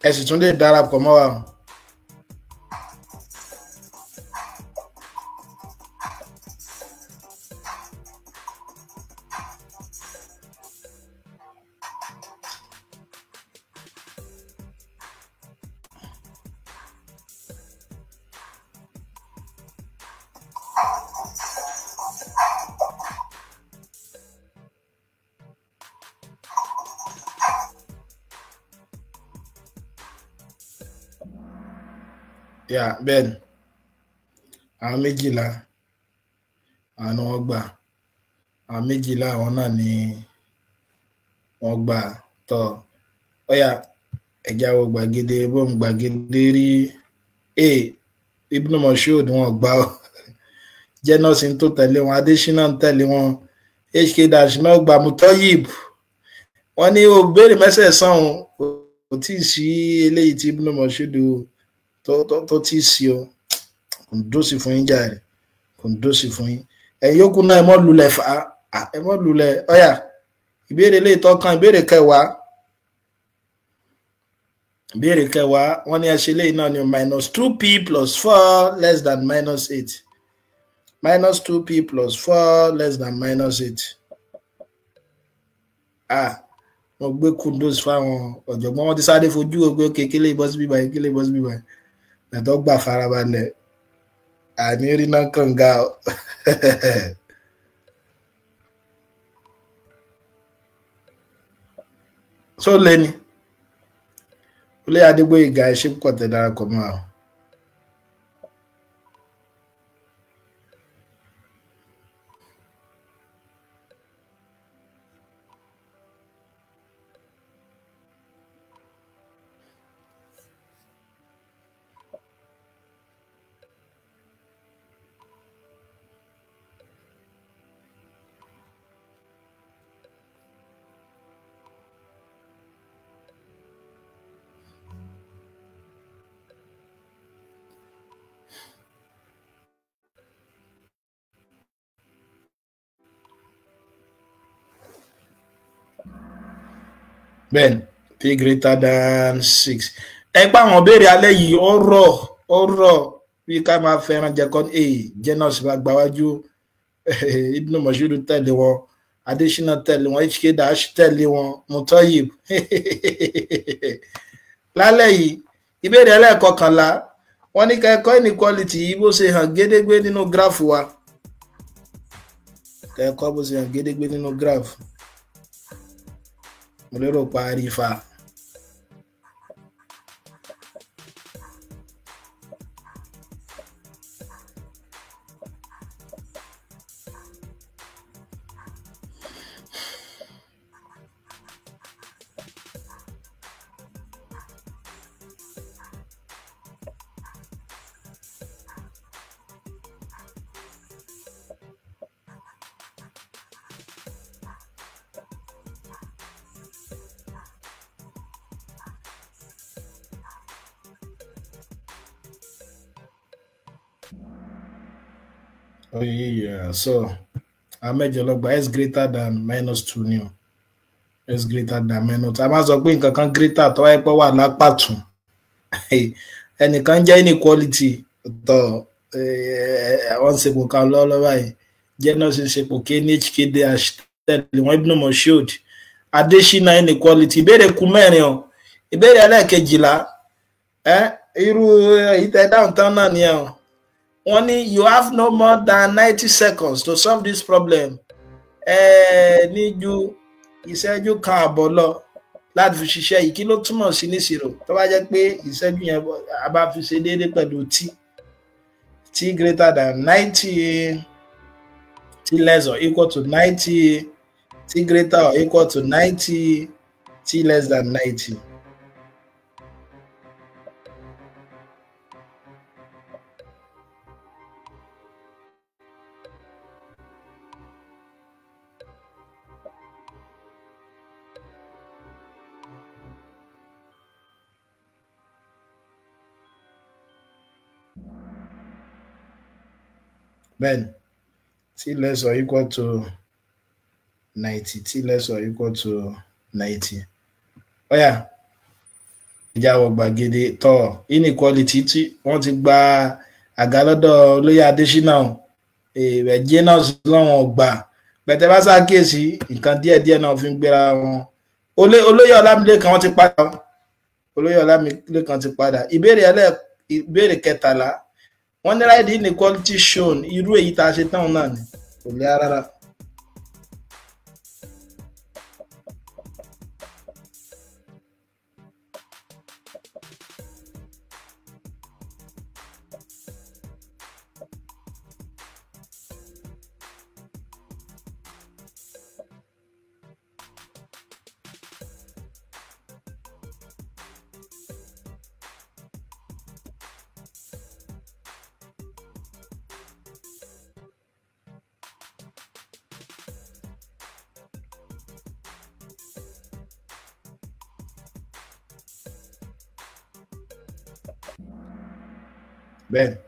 ẹ sì tún lè darapọ̀ mọ́ wa. bẹ́ẹ̀ni àwọn méjìlá àwọn wọ́n gbà àwọn méjìlá àwọn náà ni wọ́n gbà tọ́ ọ̀yà ẹ̀já wo gbàgede bóun gbàgede rí Ibn Moshood wọn gbà ọ́ Jenners tó tẹ̀lé wọn Adésínà ń tẹ̀lé wọn HK dash náà gbà Mutoyib wọ́n ní o béèrè mẹ́sẹ̀ẹ̀sán kò tí ì sí eléyìí tí Ibn Moshood tó tí ì sí o kò ń dósì fún yín jàre kò ń dósì fún yín ẹ̀yin yòókù náà ẹ mọ́ lulẹ̀ fà á ẹ mọ́ lulẹ̀ ọ̀yà ìbéèrè lè tọ́kàn ìbéèrè kẹwàá wọ́n ní ẹ ṣe léyìn náà ni -2p + 4 less than -8 minus 2p plus 4 less than minus 8. Mo gbé kudos fáwọn ọ̀jọ̀gbọ́n wọn ti sáré fojú o pé kékeré bọ́ síbí báyìí kékeré bọ́ síbí báyìí ẹ̀tọ́ gbà farabalẹ̀ àní rí náà kànga so lẹ́ni olè Adégbóyèga ẹ̀ṣẹ́ púpọ̀ tẹ̀ darapọ̀ mọ́ àwọn. Ben, p greater than 6. Ẹgbẹ́ àwọn béèrè alẹ́ yìí ọ̀rọ̀ bí ká máa fẹ́ràn jẹ́kọ́ Janus bá gbáwájú Ibn Mas'ud tẹ̀lé wọn Adésínà tẹ̀lé wọn HK Dash tẹ̀lé wọn Mutoyib. Lálẹ́ yìí ìbéèrè ẹlẹ́ẹ̀kọkànlá wọ́n ní kẹ́kọ̀ọ́ inequality yìí bó ṣe hàn gédégbé nínú gráfù wa. Kẹ́kọ̀ọ́ bó ṣe hàn gédégbé nínú gráfù. Mo lérò parí fa. Oh yeah, so I made your log by S greater than minus 2 new. S greater than minus. I must have been can greater to wipe one like pattern. And it can join inequality to one simple can lower by Janus is a okay HK dash that the web no more showed. Additional inequality. Better Kumenio. It better like a gila. You hit a downtown now. Only you have no more than 90 seconds to solve this problem. Need you, he said you can't bolo. Láti fi ṣiṣẹ́ yìí kí ló túmọ̀ sí ní zero. Tó bá jẹ́ pé ìṣẹ́jú yẹn a bá fi ṣe déédéé pẹ̀lú t greater than 90, t less or equal to 90, t greater or equal to 90, t less than 90. Ben, t less or equal to 90, t less or equal to 90. Oh yeah. Ìjáwọ̀ gbàgede tọ́ inequality tí wọ́n ti gba àga lọ́dọ̀ olóyè Adésínà Janus lọ́wọ́n gbà. Bẹ̀tẹ̀ bá ṣàkíyèsí nǹkan díẹ̀díẹ̀ náà fi ń gbéra wọn. Olóyè Ọlámilékan wọ́n ti padà. Olóyè Ọlámilékan ti padà. Ìbéèrè kẹtàlá. Wọ́n ní right inequality shown irú èyí tá a ṣe tán náà ni kò lè rárá. Ben,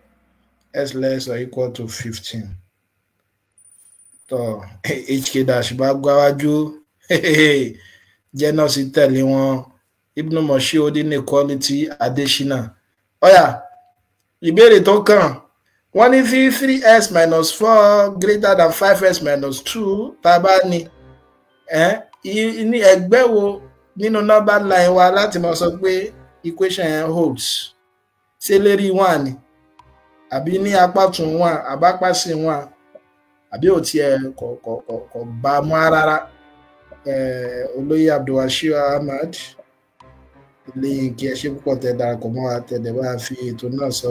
S less or equal to 15. So, HK dash bá gbáwájú Janus tẹ̀lé wọn Ibn Mas'ud inequality Adésínà. Ọ̀yà, ìbéèrè tó kàn wọ́n ní 3s minus 4 greater than 5s minus 2 tá a bá ní ní ẹgbẹ́ wo nínú number line wa láti máa sọ pé equation yẹn holds ṣé lérí 1 ni àbí ní apá tún 1 àbápá sí 1 àbí ò tiẹ̀ kò bá mú rárá. Olóyè Abdulwashiu Ahmad ilé kí ẹ ṣe púpọ̀ tẹ darapọ̀ mọ́ wa tẹ̀lé bá fi ètò náà sọ.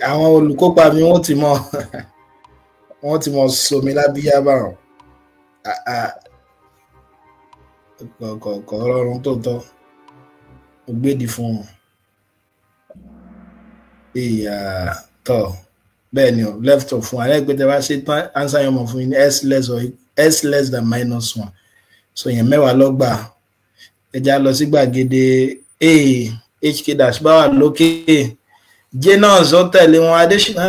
Àwọn olùkópa mi wọ́n ti mọ somi lábíyá báwọn kò rọrùn tó tọ́ ògbédì fún wọn. Tọ́ bẹ́ẹ̀ ni left of fún ààrẹ ìpẹ́tẹ́ bá ṣe tán answer yẹn mọ̀ fún yín s less than minus 1 so yẹn mẹ́wàá lọ́gbà ẹja lọ sí gbàgede hk dash bá wà lókè Jnaz ó tẹ̀lé wọn Adésínà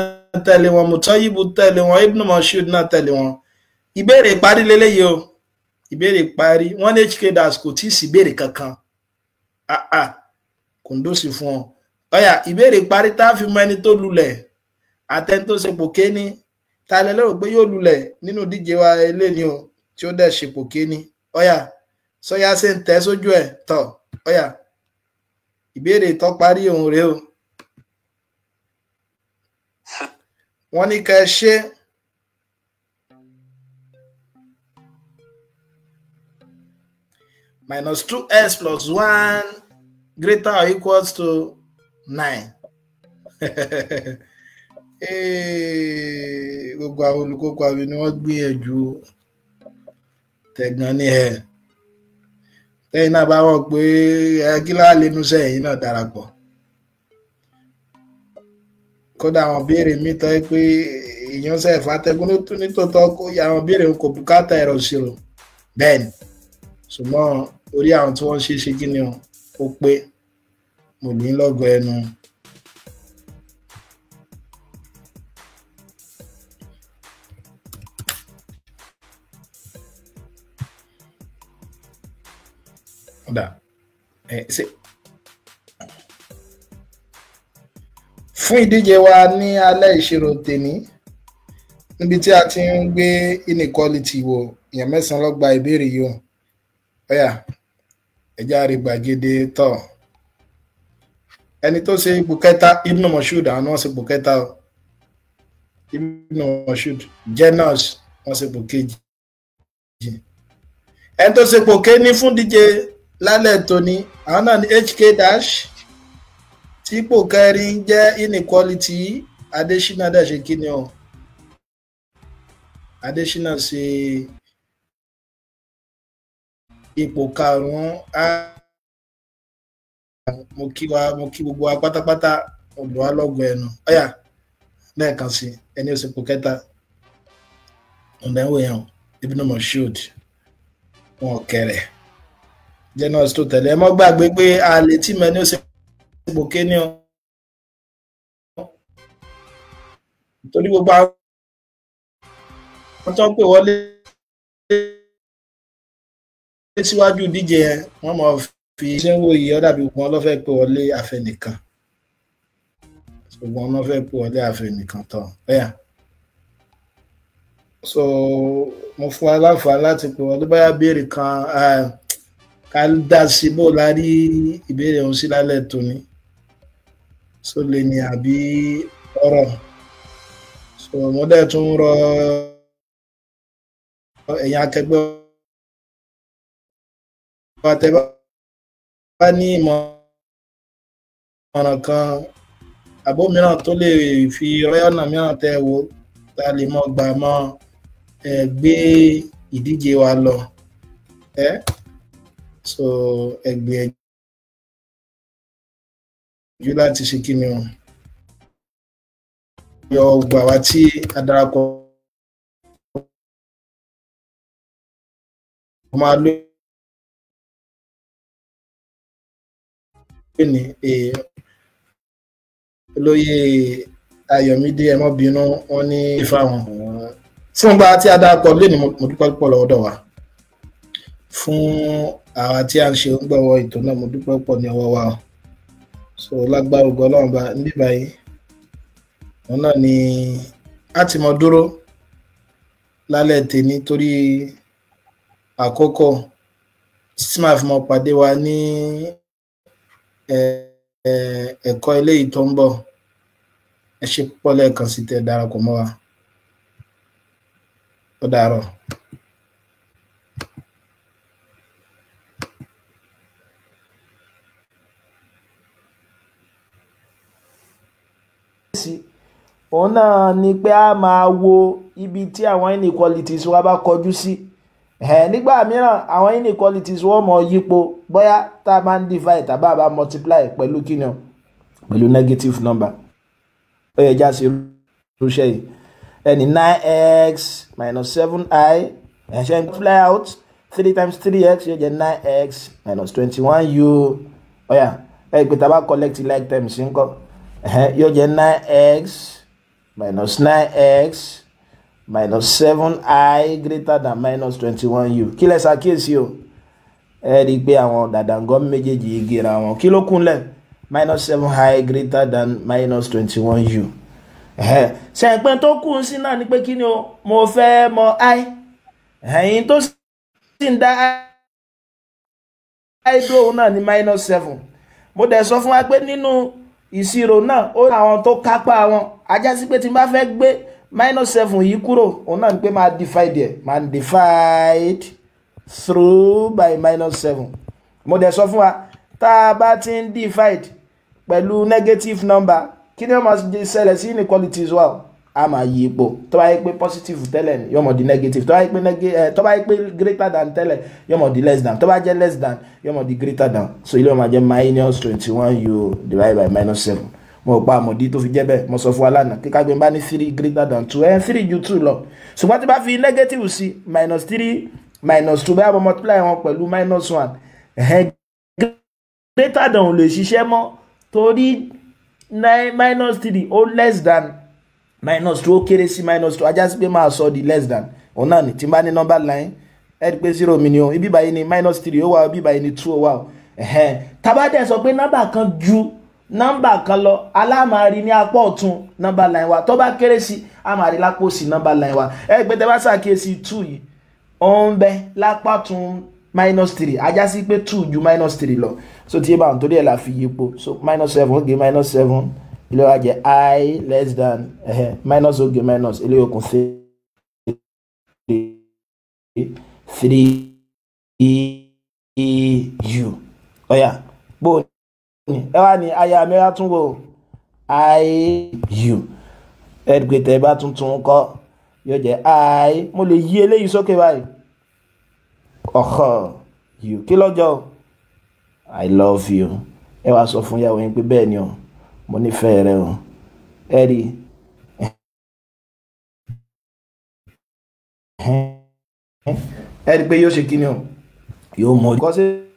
tẹ̀lé wọn Mutayibu tẹ̀lé wọn Ibn Moshood náà tẹ̀lé wọn. Ìbéèrè parí lélẹ́yìí o ìbéèrè parí wọ́n ní hk dash kò tí ì sí ìbéèrè kankan kò ń dósì fún ọ. Ọ̀yà ìbéèrè parí tá a fi mọ ẹni tó lulẹ̀ àtẹni tó ṣe pòké ní ta lẹ lérò pé yóò lulẹ̀ nínú díje wa eléyìí o tí ó dẹ̀ ṣe pòké ní. Ọ̀yà sọ́yà ṣe ń tẹ́ sójú ẹ̀ tọ̀ ọ̀yà ìbéèrè tó parí òun rèé o. Wọ́n ní ká ẹ ṣe minus 2s plus 1 greater or equals to 9. Gbogbo àwọn olùkópa mi ni wọ́n gbìyànjú tẹ̀gàn ní ẹ̀ tẹ́yìn náà bá wọ́n pé kílá lẹ́nu sẹ́yìn náà darapọ̀. Kódà àwọn béèrè mi tọ́ pé èèyàn sẹ́ fàtẹ́gùn nítòótọ́ kó yà àwọn béèrè kò bùkátà ẹ̀rọ ìṣirò bẹ́ẹ̀ ni ṣùgbọ́n orí àwọn tí wọ́n ṣe kí ni ó pé mo ní lọ́gọ̀ ẹnu. Fún ìdíje wa ní alẹ́ ìṣirò tèmi níbi tí a ti ń gbé inequality wò èèyàn 9 ló gba ìbéèrè yìí o. Ọ̀yà ẹjá rí gbàgede tọ̀ ẹni tó ṣe ipò kẹta Ibn Moshood àwọn wọ́n ṣe ipò kẹta o. Ibn Moshood Jnaz wọ́n ṣe ipò kejì ẹni tó ṣe ipò kéní fún díje lálẹ́ tóní àwọn náà ní hk dash tí ipò kẹrin jẹ́ inequality Adésínà dẹ̀ ṣe kí ni o Adésínà ṣe ipò karùn-ún. Mo kí gbogbo wa pátápátá ọ̀dọ̀ wa lọ́gọ̀ ẹnu. Ọ̀yà lẹ́ẹ̀kan sí ẹni òsèpò kẹta ọ̀dọ̀ ẹ̀wọ̀ yẹn Ibn Moshood wọn kẹrẹ̀ Jnaz tó tẹ̀lé ẹ mọ́ gbàgbé pé a lè tí mẹ́ni òsèpò kéní o torí gbogbo àwọn tó ń pè wọlé síwájú díje yẹn wọ́n mọ̀ fi ṣe ń wo yìí ọ́ dàbí wọn ló fẹ́ pè wọlé àfẹnìkan ṣùgbọ́n wọ́n fẹ́ pè wọlé àfẹnìkan tán ẹ̀yà so mo fún wa láǹfààní láti pè wọlé báyà béèrè kan ká dá sí bó la rí ìbéèrè òun sí lálẹ́ tóní so lè ní àbí ọ̀rọ̀ so mo dẹ̀ tún rọ ẹ̀yin akẹgbẹ́ wa tẹ́ bá ní ìmọ̀ràn kan àbó mìíràn tó lè fi ọ̀nà mìíràn tẹ́ wo tá a lè mọ̀ gbà mọ́ gbé ìdíje wa lọ so ẹgbìyànjú láti ṣe kí ni o yọ gbà wá tí a darapọ̀ máa lóye ní olóyè Ayọ̀mídé ẹ má bínú wọn ní ìfàwọn fún gba tí a darapọ̀ lé ní mo dúpẹ́ pọ̀ lọ́wọ́dọ̀ wa fún àwa tí a ń ṣe ń gbọ́wọ́ ètò náà mo dúpẹ́ pọ̀ ní ọwọ́ wa so lágbára ògo Ọlọ́run bá níbí báyìí wọn náà ni a ti mọ dúró lálẹ́ tèmi torí àkókò tí màá fi mọ pàdé wa ní ẹ̀kọ́ eléyìí tó ń bọ̀. Ẹ ṣé púpọ̀ lẹ́ẹ̀kan sí tẹ́ darapọ̀ mọ́ wa. Ó dàárọ̀. òun náà ni pé a máa wo ibi tí àwọn inequalities wa bá kọjú sí. Nígbà mìíràn àwọn inequalities wọ́n mọ yípo bóyá tá a máa ń divide tàbí a bá multiply pẹ̀lú kíni o pẹ̀lú negative number. Ó yẹ já sí irúṣẹ́ yìí. Ẹni 9x minus 7i ẹ̀ṣẹ̀ multiply out 3 times 3x yóò jẹ́ 9x minus 21u. Ó yá pé tá a bá collect like terms ńkọ́ yóò jẹ́ 9x minus 9x minus 7i greater than minus 21u. Kí lẹ ṣàkíyèsí o? Ẹ rí i pé àwọn dàdàngọ́ méjèèjì yìí gera wọn. Kí ló kúnlẹ̀? Minus 7i greater than minus 21u. Ṣẹ̀pẹ́ tó kù sí náà ni pé kí ni o? Mo fẹ́ mọ i. Ẹ̀yin tó sì ń dá i dúró náà ni minus 7. Mo dẹ̀ sọ fún wa pé nínú ìṣirò náà ó ní àwọn tó kápá wọn. Ajá sí pé tí n bá fẹ́ gbé minus 7 yìí kúrò òun náà ni pé máa divide ẹ̀ máa divide through by minus 7. Mo dẹ̀ sọ fún wa tá a bá ti ń divide pẹ̀lú negative number kí ni wọ́n máa ṣẹlẹ̀ sí inequalities wa a máa yí ipò. Tó bá yẹ pé positive tẹ́lẹ̀ ni yóò mọ̀ di negative, tó bá yẹ pé greater than tẹ́lẹ̀ yóò mọ̀ di less than, tó bá jẹ́ less than yóò mọ̀ di greater than. So ilé wọn máa jẹ́ minus 21u divided by minus 7. Mo pa àmọ̀dí tó fi jẹ́ bẹ́ẹ̀ mo sọ fún wa lánàá kíkà gbé bá ní 3 greater than 2 3 ju 2 lọ. Ṣùgbọ́n tí bá fi negative sí minus 3 minus 2 bá multiply wọn pẹ̀lú minus 1 greater than ò lè ṣiṣẹ́ mọ́ torí minus 3 ó less than minus 2 ó kéré sí minus 2 ajá sí pé máa sọ di less than. Òun náà ni tí n bá ní number line ẹ rí pé 0 mi ni o ibi báyìí ni minus 3 ó wà ibi báyìí ni 2 ó wà o. Tá bá dẹ̀ sọ pé number kan ju number kan lọ alámàrí ní apá ọ̀tún number line wa tó bá kéré sí àmàrí lápò òsì number line wa. Ẹ pé tẹ́ bá ṣàkíyèsí 2 yìí ó ń bẹ lápá ọ̀tún minus 3 ajá sí pé 2 ju minus 3 lọ. So tí ẹ bá ń torí ẹ̀ la fi yípo so minus 7 ó gé minus 7 ilé wa jẹ́ I less than minus ó gé minus ilé okùn 3u. Ó yá bó ẹ wá ní aya mẹ́ra tún wò iu ẹ̀dùgbẹ̀tẹ̀ bá tuntun kọ́ yóò jẹ́ I mo lè yí eléyìí sókè báyìí ọ̀họ̀ you kí lọ́jọ́ I love you. Ẹ wá sọ fún ìyàwó yín pé bẹ́ẹ̀ ni o mo nífẹ̀ẹ́ rẹ o. Ẹ rí ẹ rí pé yóò ṣe kí ni o yóò mọ̀ ọ́.